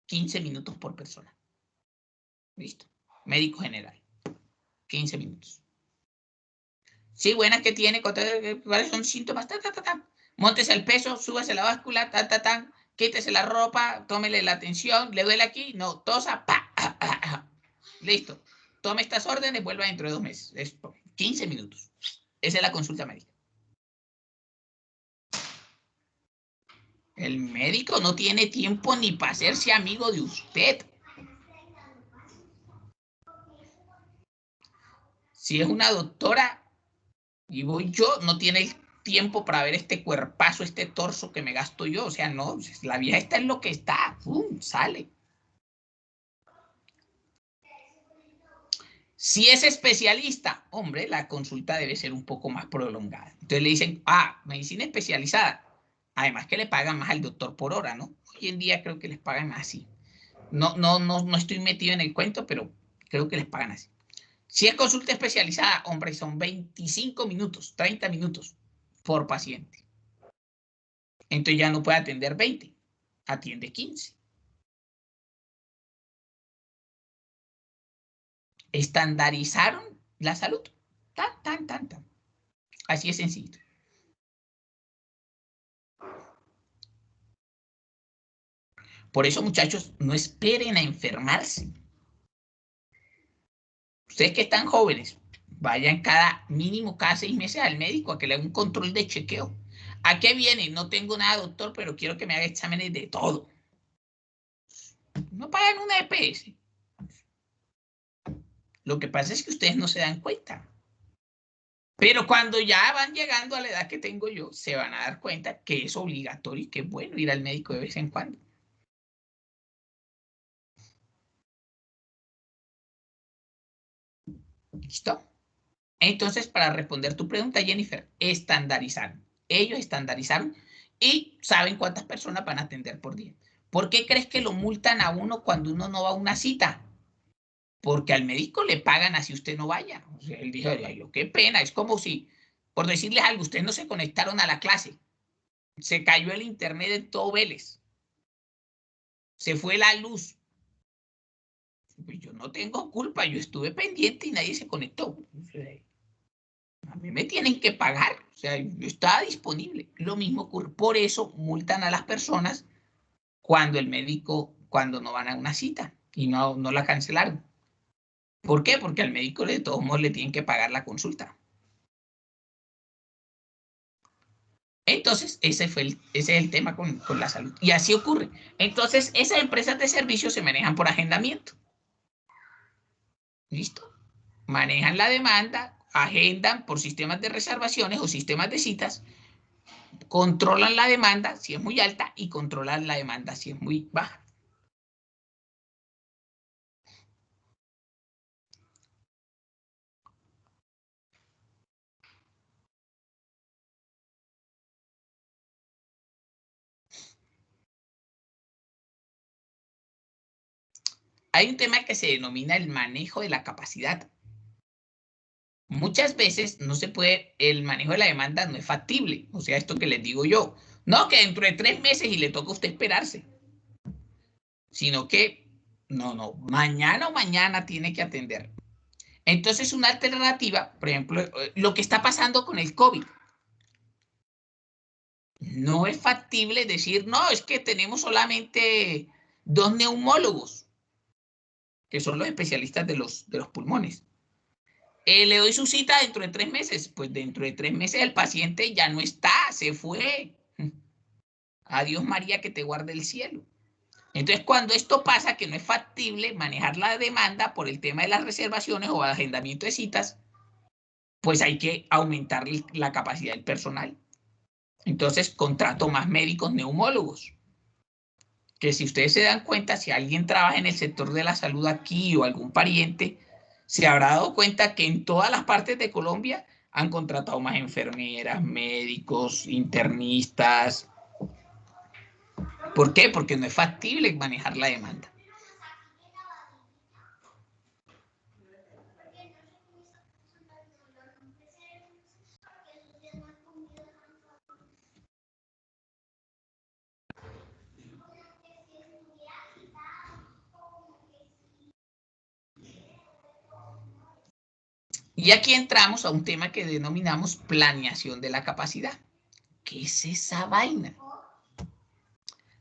15 minutos por persona. Listo. Médico general, 15 minutos. Sí, buenas que tiene, ¿cuáles son síntomas? Móntese el peso, súbase la báscula, quítese la ropa, tómele la atención, le duele aquí, no, tosa, listo. Tome estas órdenes, vuelva dentro de 2 meses. Esto, 15 minutos. Esa es la consulta médica. El médico no tiene tiempo ni para hacerse amigo de usted. Si es una doctora y voy yo, no tiene el tiempo para ver este cuerpazo, este torso que me gasto yo. O sea, no, la vieja está en lo que está. ¡Pum! Sale. Si es especialista, hombre, la consulta debe ser un poco más prolongada. Entonces le dicen, medicina especializada. Además que le pagan más al doctor por hora, ¿no? Hoy en día creo que les pagan así. No estoy metido en el cuento, pero creo que les pagan así. Si es consulta especializada, hombre, son 25 minutos, 30 minutos por paciente. Entonces ya no puede atender 20, atiende 15. Estandarizaron la salud. Tan. Así es sencillo. Por eso, muchachos, no esperen a enfermarse. Ustedes que están jóvenes, vayan mínimo cada 6 meses al médico a que le haga un control de chequeo. ¿A qué viene? No tengo nada, doctor, pero quiero que me haga exámenes de todo. No pagan una EPS. Lo que pasa es que ustedes no se dan cuenta. Pero cuando ya van llegando a la edad que tengo yo, se van a dar cuenta que es obligatorio y que es bueno ir al médico de vez en cuando. ¿Listo? Entonces, para responder tu pregunta, Jennifer, estandarizaron. Ellos estandarizaron y saben cuántas personas van a atender por día. ¿Por qué crees que lo multan a uno cuando uno no va a una cita? Porque al médico le pagan así usted no vaya. O sea, él dijo, ay, qué pena. Es como si, por decirles algo, ustedes no se conectaron a la clase. Se cayó el internet en todo Vélez. Se fue la luz. Pues yo no tengo culpa. Yo estuve pendiente y nadie se conectó. A mí me tienen que pagar. O sea, yo estaba disponible. Lo mismo ocurre. Por eso multan a las personas cuando no van a una cita y no la cancelaron. ¿Por qué? Porque al médico de todos modos le tienen que pagar la consulta. Entonces, ese es el tema con la salud. Y así ocurre. Entonces, esas empresas de servicios se manejan por agendamiento. ¿Listo? Manejan la demanda, agendan por sistemas de reservaciones o sistemas de citas controlan la demanda si es muy alta y controlan la demanda si es muy baja. Hay un tema que se denomina el manejo de la capacidad. Muchas veces no se puede, el manejo de la demanda no es factible. O sea, esto que les digo yo. No, que dentro de 3 meses y le toca a usted esperarse. Sino que, no, mañana o mañana tiene que atender. Entonces, una alternativa, por ejemplo, lo que está pasando con el COVID. No es factible decir, no, es que tenemos solamente 2 neumólogos, que son los especialistas de los pulmones. Le doy su cita dentro de 3 meses. Pues dentro de 3 meses el paciente ya no está, se fue. Adiós María, que te guarde el cielo. Entonces, cuando esto pasa, que no es factible manejar la demanda por el tema de las reservaciones o agendamiento de citas, pues hay que aumentar la capacidad del personal. Entonces, contrato más médicos neumólogos. Que si ustedes se dan cuenta, si alguien trabaja en el sector de la salud aquí o algún pariente, se habrá dado cuenta que en todas las partes de Colombia han contratado más enfermeras, médicos, internistas. ¿Por qué? Porque no es factible manejar la demanda. Y aquí entramos a un tema que denominamos planeación de la capacidad. ¿Qué es esa vaina?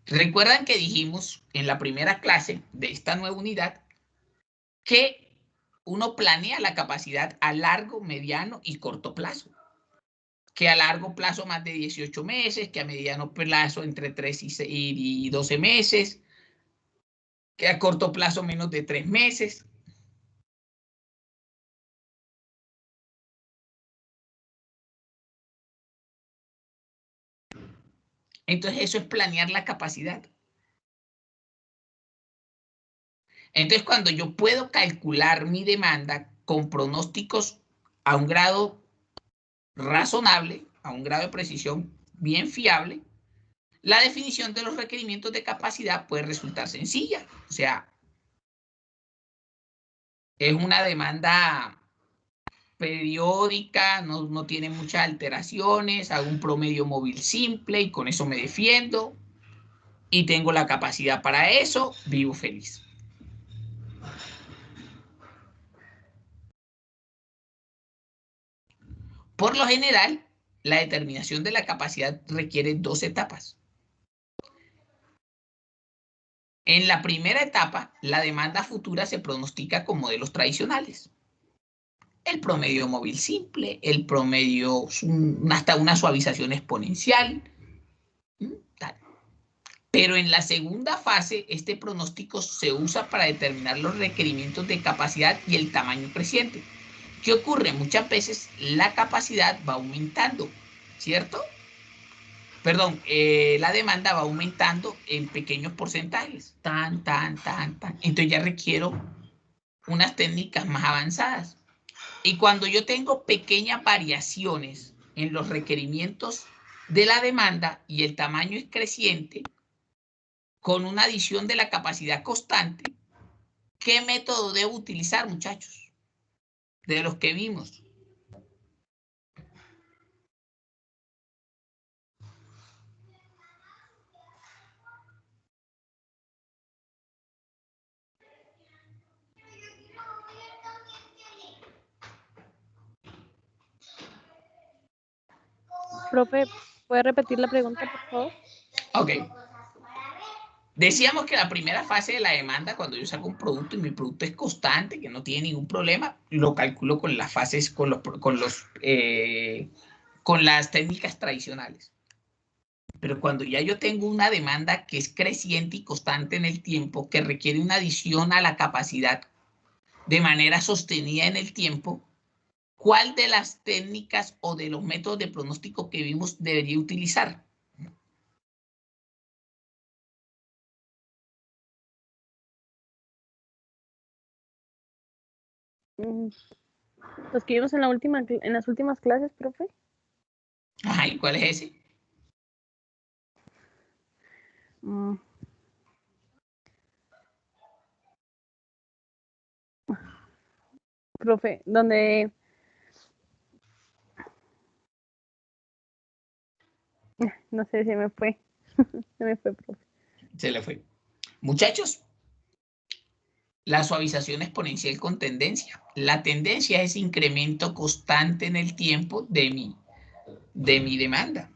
Recuerdan que dijimos en la primera clase de esta nueva unidad que uno planea la capacidad a largo, mediano y corto plazo. Que a largo plazo más de 18 meses, que a mediano plazo entre 3 y 12 meses, que a corto plazo menos de 3 meses. Entonces eso es planear la capacidad. Entonces cuando yo puedo calcular mi demanda con pronósticos a un grado razonable, a un grado de precisión bien fiable, la definición de los requerimientos de capacidad puede resultar sencilla. O sea, es una demanda periódica, no tiene muchas alteraciones, hago un promedio móvil simple y con eso me defiendo y tengo la capacidad para eso, vivo feliz. Por lo general, la determinación de la capacidad requiere 2 etapas. En la primera etapa, la demanda futura se pronostica con modelos tradicionales. El promedio móvil simple, el promedio hasta una suavización exponencial. Tal. Pero en la segunda fase, este pronóstico se usa para determinar los requerimientos de capacidad y el tamaño creciente. ¿Qué ocurre? Muchas veces la capacidad va aumentando, ¿cierto? Perdón, la demanda va aumentando en pequeños porcentajes. Tan. Entonces ya requiero unas técnicas más avanzadas. Y cuando yo tengo pequeñas variaciones en los requerimientos de la demanda y el tamaño es creciente, con una adición de la capacidad constante, ¿qué método debo utilizar, muchachos? De los que vimos. Profe, ¿puede repetir la pregunta, por favor? Ok. Decíamos que la primera fase de la demanda, cuando yo saco un producto y mi producto es constante, que no tiene ningún problema, lo calculo con las fases, con las técnicas tradicionales. Pero cuando ya yo tengo una demanda que es creciente y constante en el tiempo, que requiere una adición a la capacidad de manera sostenida en el tiempo, ¿cuál de las técnicas o de los métodos de pronóstico que vimos debería utilizar? Los que vimos en las últimas clases, profe. Ajá, ¿y cuál es ese? Mm. Profe, donde no sé, se me fue. Se me fue, profe. Se le fue. Muchachos, la suavización exponencial con tendencia. La tendencia es incremento constante en el tiempo de mi demanda.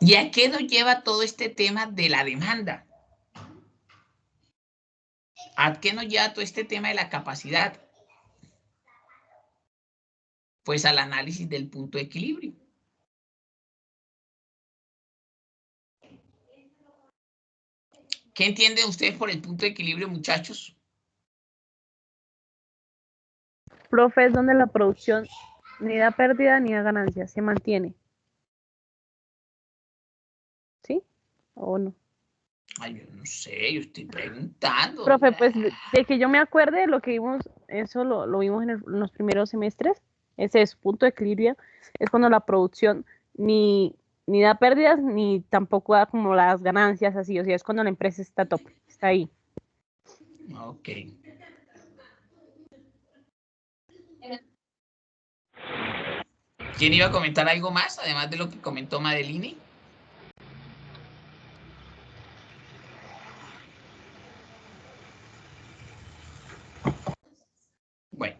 ¿Y a qué nos lleva todo este tema de la demanda? ¿A qué nos lleva todo este tema de la capacidad? Pues al análisis del punto de equilibrio. ¿Qué entienden ustedes por el punto de equilibrio, muchachos? Profe, es donde la producción ni da pérdida ni da ganancia, se mantiene. ¿Sí? ¿O no? Ay, yo no sé, yo estoy preguntando. Profe, pues de que yo me acuerde, lo que vimos, eso lo vimos en los primeros semestres, ese es punto de equilibrio, es cuando la producción ni da pérdidas ni tampoco da como las ganancias así, o sea, es cuando la empresa está top, está ahí. Ok. ¿Quién iba a comentar algo más, además de lo que comentó Madeline? Bueno.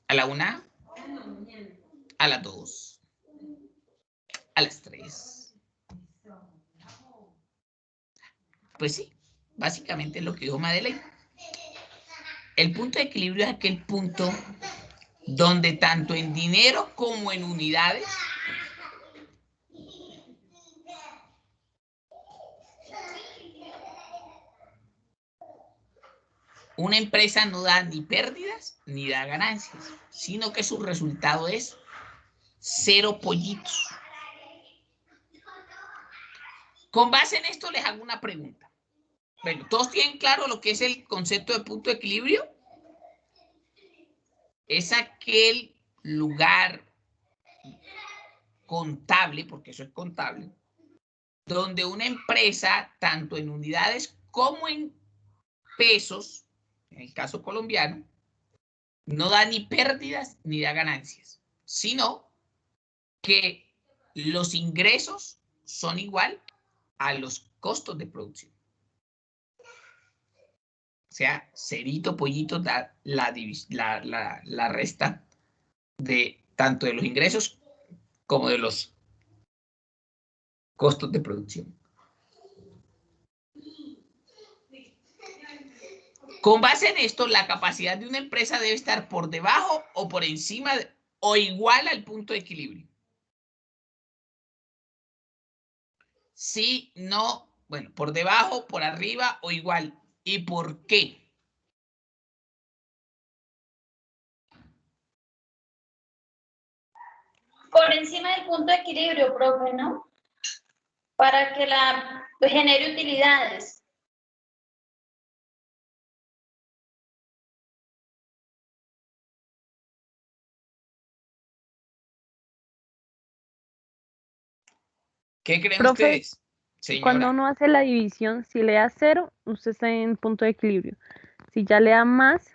A la 1, a las 2, a las 3. Pues sí, básicamente es lo que dijo Madeleine. El punto de equilibrio es aquel punto donde tanto en dinero como en unidades una empresa no da ni pérdidas ni da ganancias, sino que su resultado es 0 pollitos. Con base en esto les hago una pregunta. Bueno, ¿todos tienen claro lo que es el concepto de punto de equilibrio? Es aquel lugar contable, porque eso es contable, donde una empresa, tanto en unidades como en pesos, en el caso colombiano, no da ni pérdidas ni da ganancias, sino que los ingresos son igual a los costos de producción. O sea, cerito, pollito da la resta de tanto de los ingresos como de los costos de producción. Con base en esto, la capacidad de una empresa debe estar por debajo o por encima o igual al punto de equilibrio. Sí, no, bueno, por debajo, por arriba o igual. ¿Y por qué? Por encima del punto de equilibrio, profe, ¿no? Para que la genere utilidades. ¿Qué creen Profe, ustedes, señora? cuando uno hace la división, si le da 0, usted está en punto de equilibrio. Si ya le da más,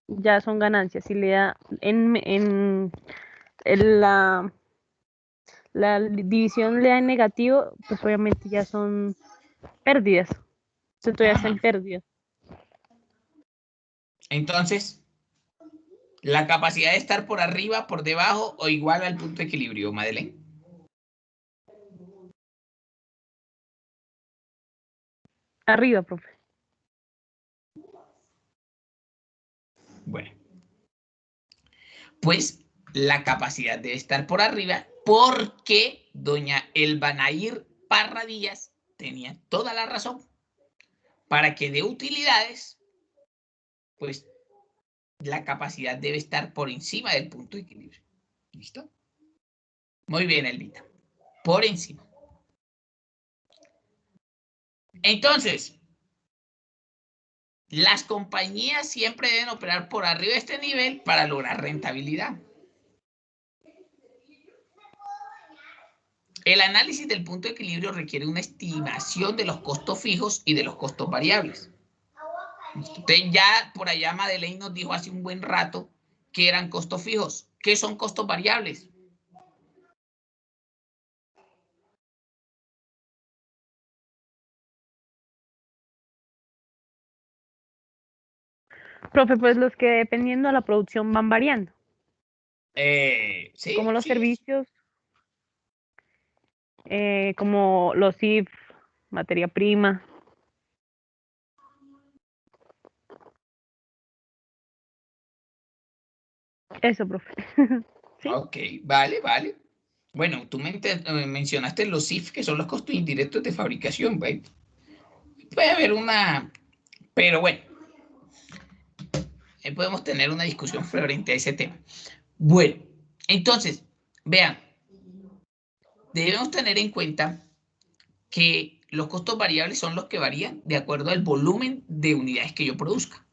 ya son ganancias. Si le da en la división le da en negativo, pues obviamente ya son pérdidas. Usted todavía está en pérdida. Entonces, La capacidad de estar por arriba, por debajo o igual al punto de equilibrio, Madeleine. Arriba, profe. Bueno. Pues la capacidad debe estar por arriba porque doña Elbanair Parra Díaz tenía toda la razón. Para que dé utilidades, pues la capacidad debe estar por encima del punto de equilibrio. ¿Listo? Muy bien, Elvita. Por encima. Entonces, las compañías siempre deben operar por arriba de este nivel para lograr rentabilidad. El análisis del punto de equilibrio requiere una estimación de los costos fijos y de los costos variables. Usted ya por allá Madeleine nos dijo hace un buen rato que eran costos fijos. ¿Qué son costos variables? Profe, pues los que dependiendo de la producción van variando, Sí, como los sí. servicios, como los IF, materia prima. Eso, profe. ¿Sí? Ok, vale, vale. Bueno, tú mencionaste los IF, que son los costos indirectos de fabricación, ¿vale? Puede haber una... Pero bueno, podemos tener una discusión frente a ese tema. Bueno, entonces, vean, debemos tener en cuenta que los costos variables son los que varían de acuerdo al volumen de unidades que yo produzca.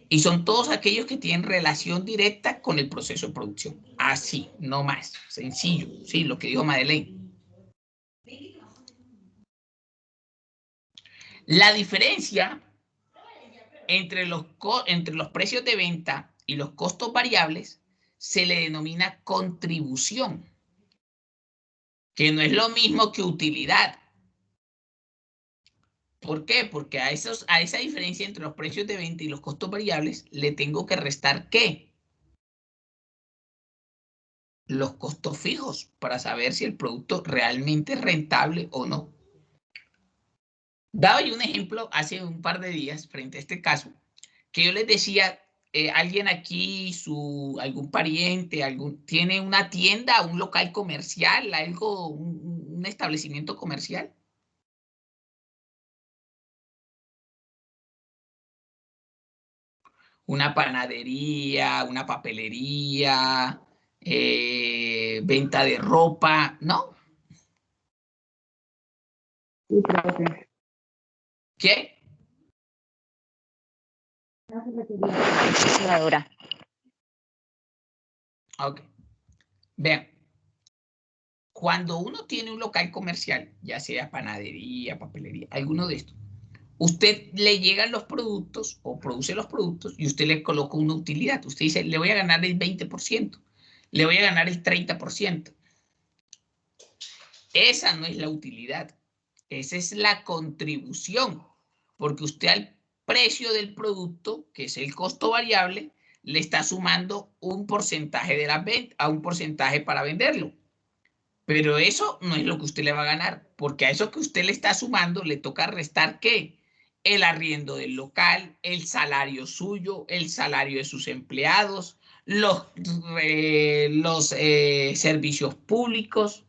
Y son todos aquellos que tienen relación directa con el proceso de producción. Así, no más. Sencillo. Sí, lo que dijo Madeleine. La diferencia entre los precios de venta y los costos variables se le denomina contribución, que no es lo mismo que utilidad. ¿Por qué? Porque a esa diferencia entre los precios de venta y los costos variables le tengo que restar ¿qué? Los costos fijos para saber si el producto realmente es rentable o no. Daba yo un ejemplo hace un par de días frente a este caso, que yo les decía, alguien aquí, algún pariente, tiene una tienda, un local comercial, un establecimiento comercial. Una panadería, una papelería, venta de ropa, ¿no? Sí, profe. ¿Qué? Calculadora. Ok. Vean, cuando uno tiene un local comercial, ya sea panadería, papelería, alguno de estos, usted le llegan los productos o produce los productos y usted le coloca una utilidad. Usted dice, le voy a ganar el 20%, le voy a ganar el 30%. Esa no es la utilidad, esa es la contribución, porque usted al precio del producto, que es el costo variable, le está sumando un porcentaje de la venta, a un porcentaje para venderlo. Pero eso no es lo que usted le va a ganar, porque a eso que usted le está sumando le toca restar ¿qué? El arriendo del local, el salario suyo, el salario de sus empleados, los servicios públicos.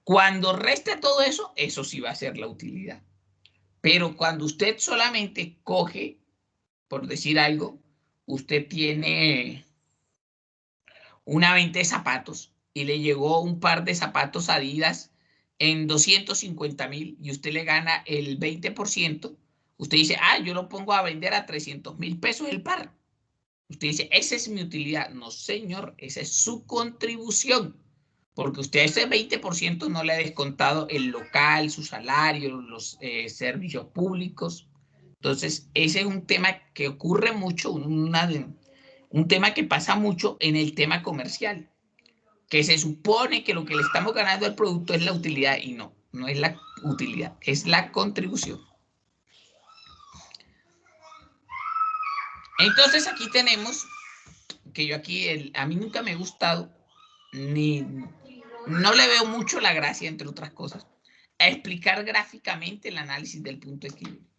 Cuando reste todo eso, eso sí va a ser la utilidad. Pero cuando usted solamente coge, por decir algo, usted tiene una venta de zapatos y le llegó un par de zapatos Adidas en 250,000 y usted le gana el 20%, usted dice, yo lo pongo a vender a 300,000 pesos el par. Usted dice, esa es mi utilidad. No, señor, esa es su contribución. Porque usted a ese 20% no le ha descontado el local, su salario, los servicios públicos. Entonces, ese es un tema que ocurre mucho, un tema que pasa mucho en el tema comercial, que se supone que lo que le estamos ganando al producto es la utilidad y no, no es la utilidad, es la contribución. Entonces aquí tenemos que yo aquí, a mí nunca me ha gustado, ni no le veo mucho la gracia, entre otras cosas, a explicar gráficamente el análisis del punto de equilibrio.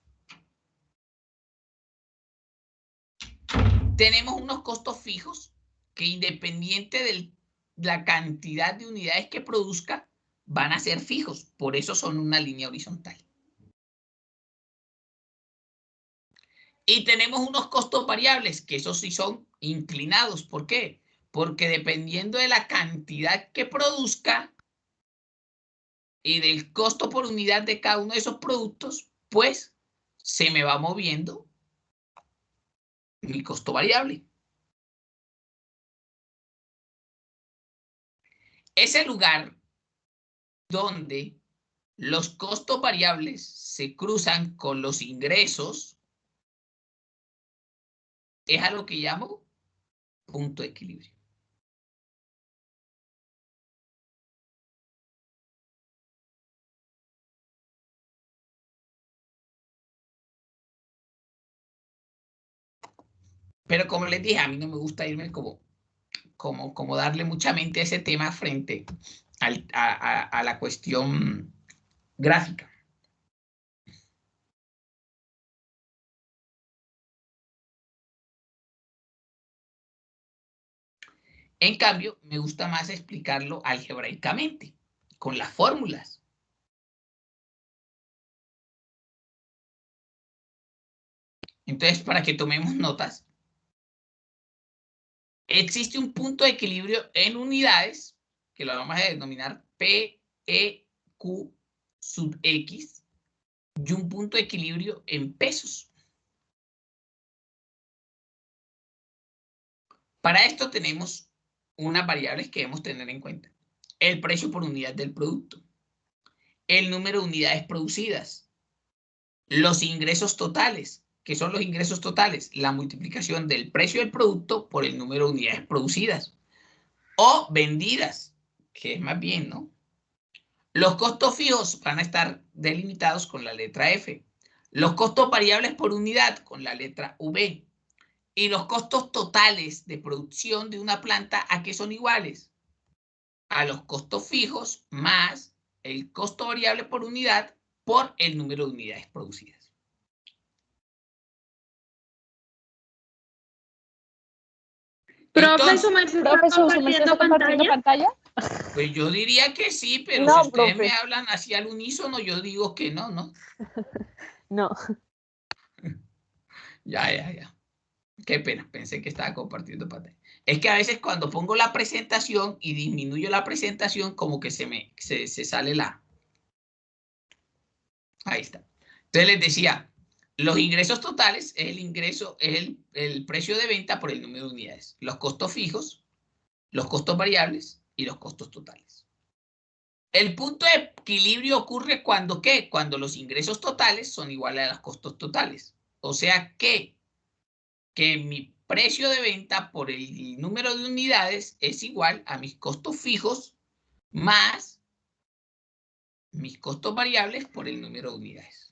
Tenemos unos costos fijos que, independiente de la cantidad de unidades que produzca, van a ser fijos. Por eso son una línea horizontal. Y tenemos unos costos variables, que esos sí son inclinados. ¿Por qué? Porque dependiendo de la cantidad que produzca y del costo por unidad de cada uno de esos productos, pues se me va moviendo mi costo variable. Ese lugar donde los costos variables se cruzan con los ingresos es a lo que llamo punto de equilibrio. Pero como les dije, a mí no me gusta irme como darle mucha mente a ese tema frente a la cuestión gráfica. En cambio, me gusta más explicarlo algebraicamente, con las fórmulas. Entonces, para que tomemos notas, existe un punto de equilibrio en unidades, que lo vamos a denominar PEQ sub X, y un punto de equilibrio en pesos. Para esto tenemos unas variables que debemos tener en cuenta. El precio por unidad del producto, el número de unidades producidas, los ingresos totales. ¿Qué son los ingresos totales? La multiplicación del precio del producto por el número de unidades producidas o vendidas, que es más bien, ¿no? Los costos fijos van a estar delimitados con la letra F. Los costos variables por unidad con la letra V. Y los costos totales de producción de una planta, ¿a qué son iguales? A los costos fijos más el costo variable por unidad por el número de unidades producidas. Profe, Entonces, ¿su merced está compartiendo pantalla? pues yo diría que sí, pero No, si ustedes profe. me hablan así al unísono, yo digo que no, ¿no? No. Ya. Qué pena, pensé que estaba compartiendo pantalla. Es que a veces cuando pongo la presentación y disminuyo la presentación, como que se sale la... Ahí está. Entonces les decía, los ingresos totales es el ingreso, es el precio de venta por el número de unidades. Los costos fijos, los costos variables y los costos totales. El punto de equilibrio ocurre cuando, ¿qué? Cuando los ingresos totales son iguales a los costos totales. O sea que mi precio de venta por el número de unidades es igual a mis costos fijos más mis costos variables por el número de unidades.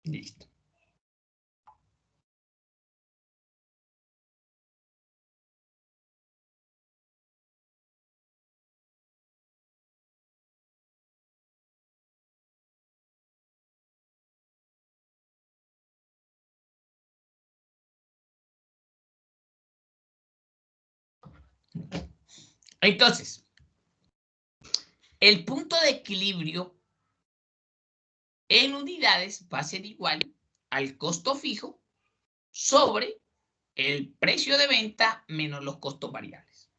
Listo. Entonces, el punto de equilibrio en unidades va a ser igual al costo fijo sobre el precio de venta menos los costos variables.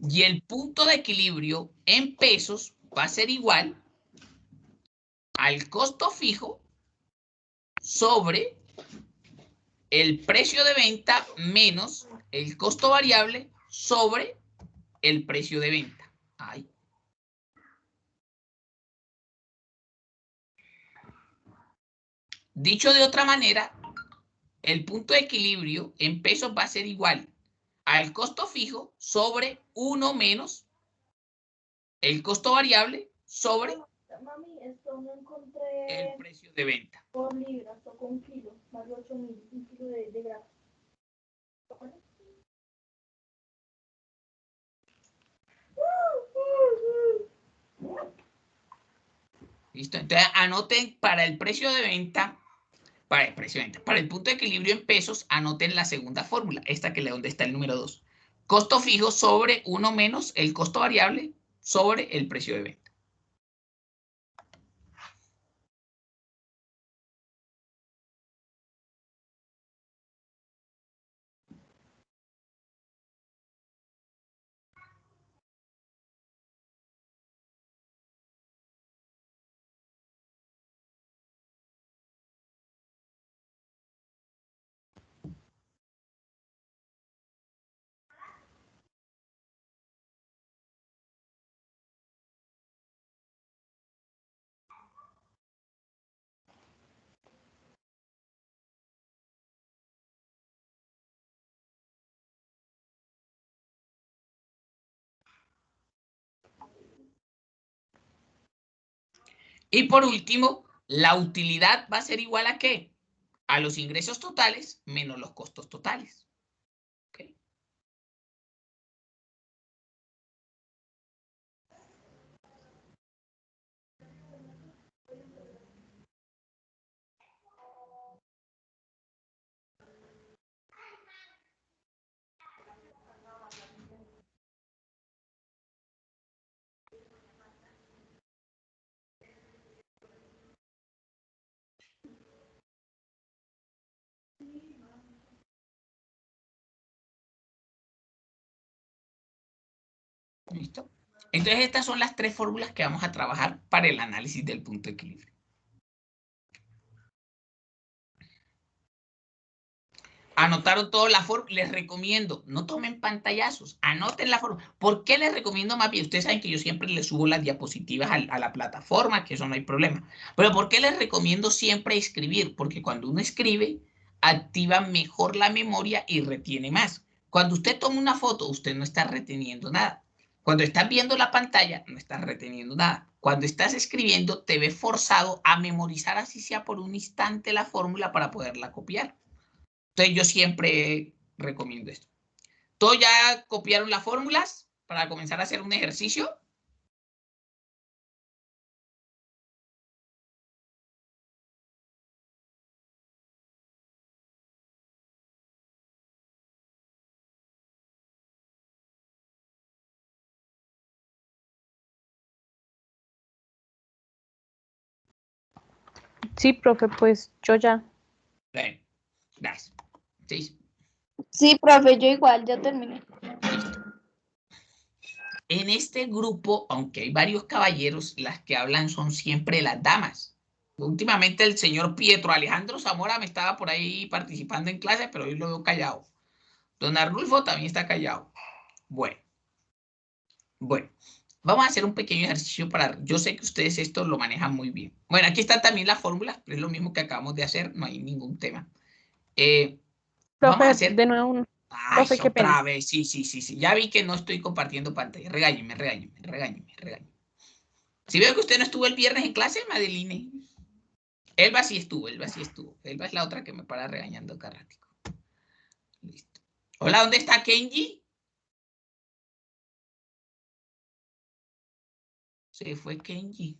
Y el punto de equilibrio en pesos va a ser igual al costo fijo sobre el precio de venta menos el costo variable sobre el precio de venta. Ahí. Dicho de otra manera, el punto de equilibrio en pesos va a ser igual al costo fijo sobre 1 menos el costo variable sobre Mami, esto no encontré el precio de venta. por libras, tocó un kilo, más de 8.000, un kilo de grasa. ¿Listo? Entonces anoten para el precio de venta, para el punto de equilibrio en pesos, anoten la segunda fórmula, esta que le donde está el número 2. Costo fijo sobre 1 menos el costo variable sobre el precio de venta. Y por último, la utilidad va a ser igual a ¿qué? A los ingresos totales menos los costos totales. ¿Okay? ¿Listo? Entonces estas son las 3 fórmulas que vamos a trabajar para el análisis del punto de equilibrio. Anotaron todas las fórmulas. Les recomiendo, no tomen pantallazos, anoten la fórmula. ¿Por qué les recomiendo más bien? Ustedes saben que yo siempre les subo las diapositivas a la plataforma, que eso no hay problema. Pero ¿por qué les recomiendo siempre escribir? Porque cuando uno escribe, activa mejor la memoria y retiene más. Cuando usted toma una foto, usted no está reteniendo nada. Cuando estás viendo la pantalla, no estás reteniendo nada. Cuando estás escribiendo, te ves forzado a memorizar, así sea por un instante, la fórmula para poderla copiar. Entonces yo siempre recomiendo esto. ¿Todos ya copiaron las fórmulas para comenzar a hacer un ejercicio? Sí, profe, pues yo ya. Bien, gracias. ¿Sí? Sí, profe, yo igual, ya terminé. Listo. En este grupo, aunque hay varios caballeros, las que hablan son siempre las damas. Últimamente el señor Pietro Alejandro Zamora me estaba por ahí participando en clase, pero hoy lo veo callado. Don Arnulfo también está callado. Bueno, vamos a hacer un pequeño ejercicio para... Yo sé que ustedes esto lo manejan muy bien. Bueno, aquí están también las fórmulas, es lo mismo que acabamos de hacer, no hay ningún tema. Vamos Profe, a hacer... de nuevo, Ay, profe, qué pena. otra vez, sí. Ya vi que no estoy compartiendo pantalla. Regáñeme. Si veo que usted no estuvo el viernes en clase, Madeline. Elba sí estuvo. Elba es la otra que me para regañando cada ratico. Listo. Hola, ¿dónde está Kenji? Se fue Kenji.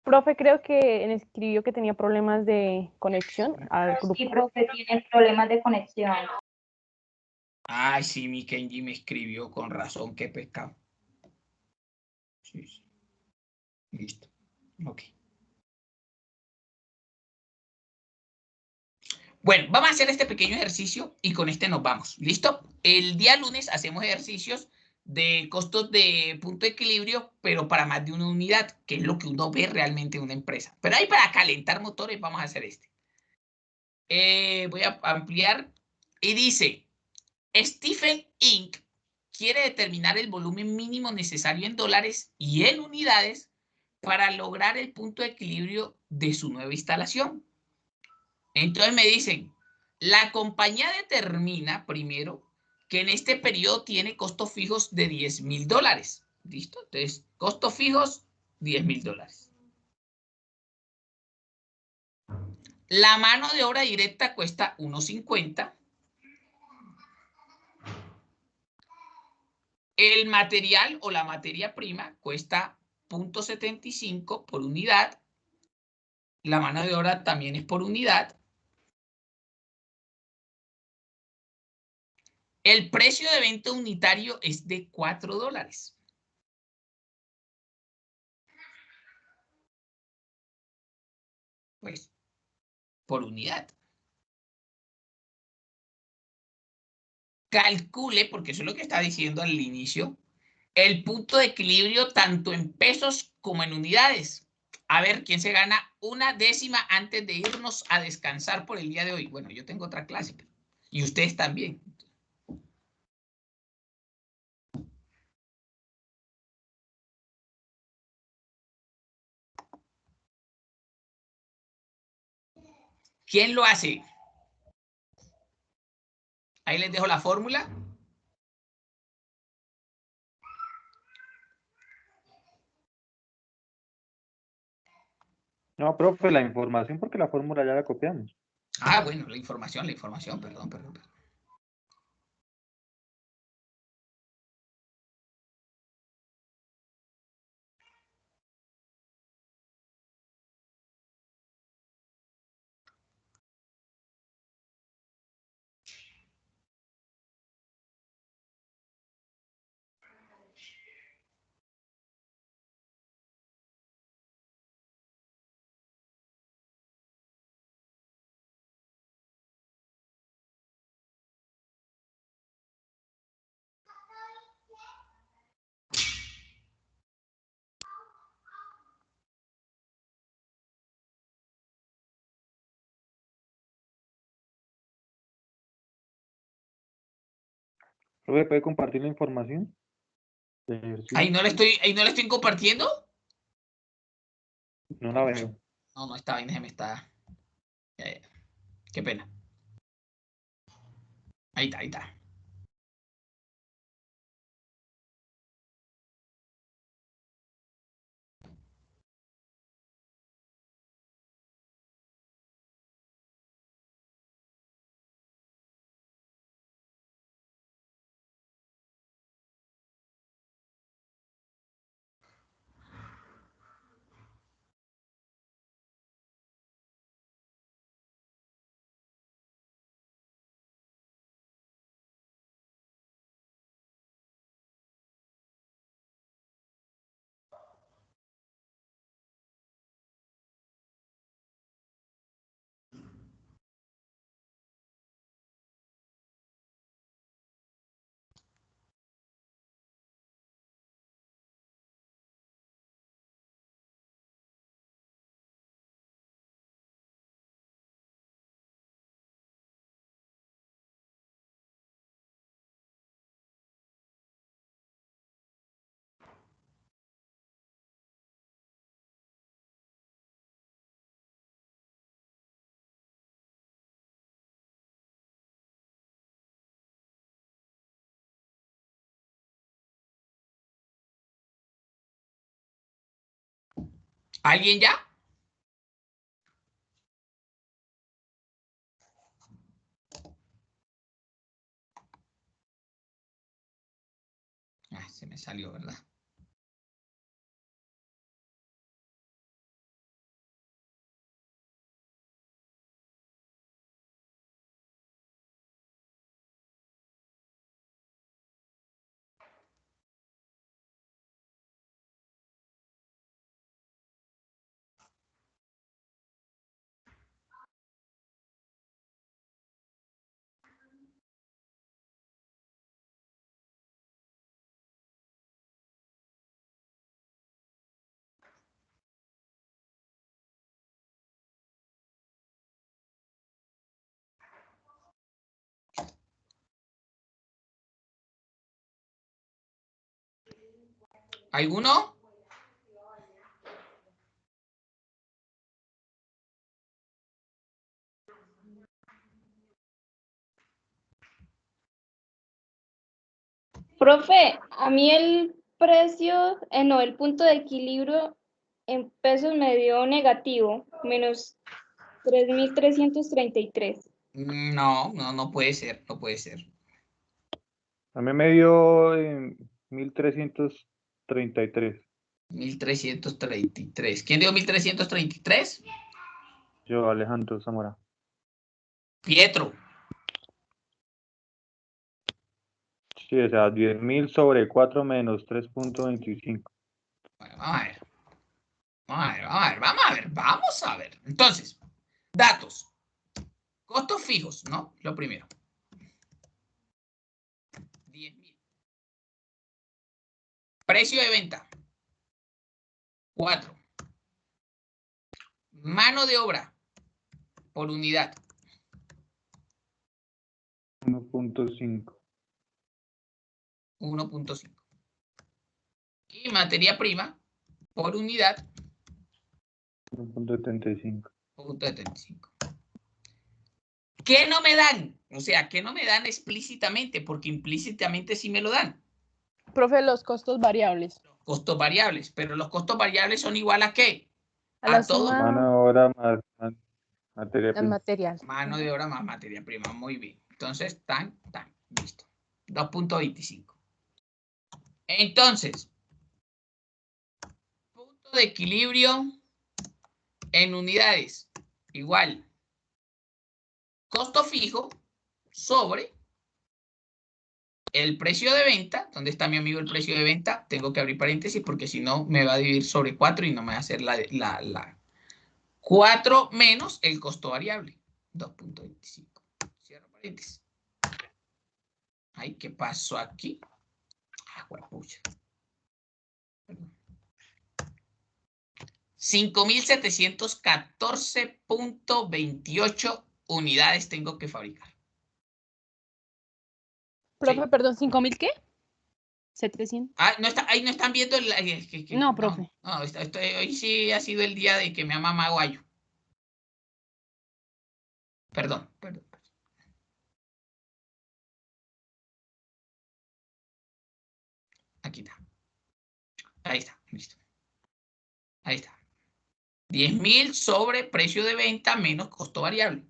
Profe, creo que escribió que tenía problemas de conexión al grupo. Sí, profe, tiene problemas de conexión. Ay, sí, mi Kenji me escribió con razón, qué pescado. Sí, sí. Listo. Ok. Bueno, vamos a hacer este pequeño ejercicio y con este nos vamos. ¿Listo? El día lunes hacemos ejercicios de costos de punto de equilibrio, pero para más de una unidad, que es lo que uno ve realmente en una empresa. Pero ahí para calentar motores vamos a hacer este. Voy a ampliar y dice, Stephen Inc. quiere determinar el volumen mínimo necesario en dólares y en unidades para lograr el punto de equilibrio de su nueva instalación. Entonces me dicen, la compañía determina primero que en este periodo tiene costos fijos de $10,000. ¿Listo? Entonces, costos fijos, $10,000. La mano de obra directa cuesta 1.50. El material o la materia prima cuesta 0.75 por unidad. La mano de obra también es por unidad. El precio de venta unitario es de $4. Pues, por unidad. Calcule, porque eso es lo que está diciendo al inicio, el punto de equilibrio tanto en pesos como en unidades. A ver, ¿quién se gana una décima antes de irnos a descansar por el día de hoy? Bueno, yo tengo otra clase, y ustedes también. ¿Quién lo hace? Ahí les dejo la fórmula. No, profe, la información porque la fórmula ya la copiamos. Ah, bueno, la información, perdón. Profe, ¿puede compartir la información? Ahí no le estoy compartiendo. No la veo. No, esta vaina se me está. Ya. Qué pena. Ahí está. ¿Alguien ya? Ah, se me salió, ¿verdad? ¿Alguno? Profe, a mí el precio, no, el punto de equilibrio en pesos me dio negativo, menos 3.333. No puede ser, no puede ser. A mí me dio 1.333. 1333. ¿Quién dio 1333? Yo, Alejandro Zamora. Pietro. Sí, o sea, 10.000 sobre 4 menos 3.25. Bueno, vamos a ver. Vamos a ver. Entonces, datos. Costos fijos, ¿no? Lo primero. 10.000. Precio de venta. 4. Mano de obra por unidad. 1.5. 1.5. Y materia prima por unidad. 1.75. 1.75. ¿Qué no me dan? O sea, ¿qué no me dan explícitamente? Porque implícitamente sí me lo dan. Profe, los costos variables. Costos variables. Pero los costos variables son igual a ¿qué? A la todo. suma Mano de obra más materia del prima. material. Mano de obra más materia prima. Muy bien. Entonces, listo. 2.25. Entonces, punto de equilibrio en unidades. Igual. Costo fijo sobre el precio de venta. ¿Dónde está mi amigo el precio de venta? Tengo que abrir paréntesis porque si no me va a dividir sobre 4 y no me va a hacer la 4 menos el costo variable. 2.25. Cierro paréntesis. Ay, ¿qué pasó aquí? Ah, huepucha. 5.714.28 unidades tengo que fabricar. Profe, Sí. perdón, ¿5.000 qué? 700. Ah, no está, ahí no están viendo el. No, profe. No, hoy sí ha sido el día de que me ama Maguayo. Perdón. Aquí está. Ahí está, listo. Ahí está. 10.000 sobre precio de venta menos costo variable.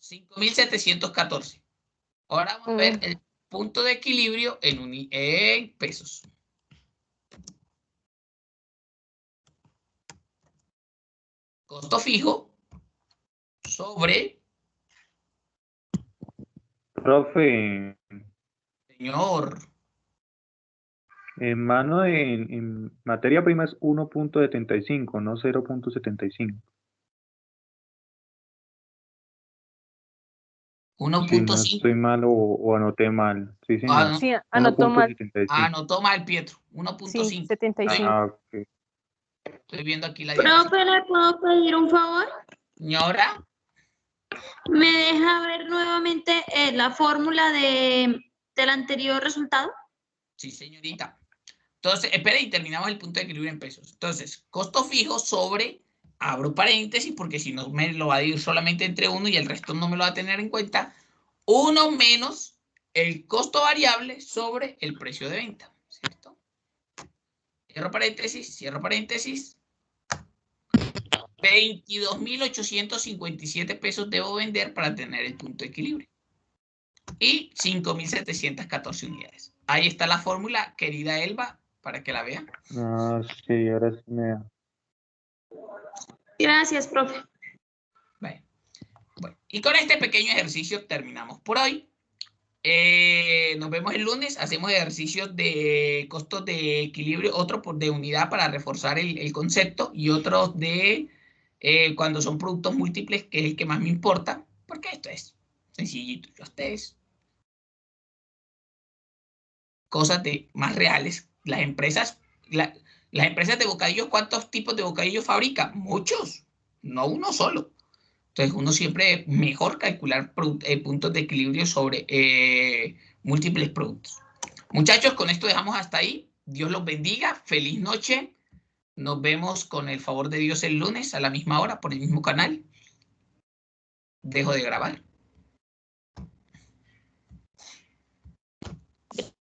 5.714. Ahora vamos a ver el punto de equilibrio en pesos. Costo fijo sobre. Profe, Señor. en materia prima es 1.75, no 0.75. Si no 1.5. estoy mal o anoté mal. Sí, señor. Sí, anotó mal. 1.75. Anotó mal, Pietro. Sí, 1.5. 75. Ah, ok. Estoy viendo aquí la diapositiva. Profe, ¿le puedo pedir un favor? Señora. ¿Me deja ver nuevamente la fórmula del anterior resultado? Sí, señorita. Entonces, espere y terminamos el punto de equilibrio en pesos. Entonces, costo fijo sobre, abro paréntesis porque si no me lo va a dividir solamente entre uno y el resto no me lo va a tener en cuenta. 1 menos el costo variable sobre el precio de venta. ¿Cierto? Cierro paréntesis. 22.857 pesos debo vender para tener el punto de equilibrio. Y 5.714 unidades. Ahí está la fórmula, querida Elba, para que la vean. Ah, sí, ahora sí me da. Gracias, profe. Bueno, y con este pequeño ejercicio terminamos por hoy. Nos vemos el lunes. Hacemos ejercicios de costos de equilibrio, otro de unidad para reforzar el concepto y otros de cuando son productos múltiples, que es el que más me importa, porque esto es sencillito. Ustedes, cosas más reales. Las empresas de bocadillos, ¿cuántos tipos de bocadillos fabrican? Muchos, no uno solo. Entonces, uno siempre mejor calcular puntos de equilibrio sobre múltiples productos. Muchachos, con esto dejamos hasta ahí. Dios los bendiga. Feliz noche. Nos vemos con el favor de Dios el lunes a la misma hora por el mismo canal. Dejo de grabar.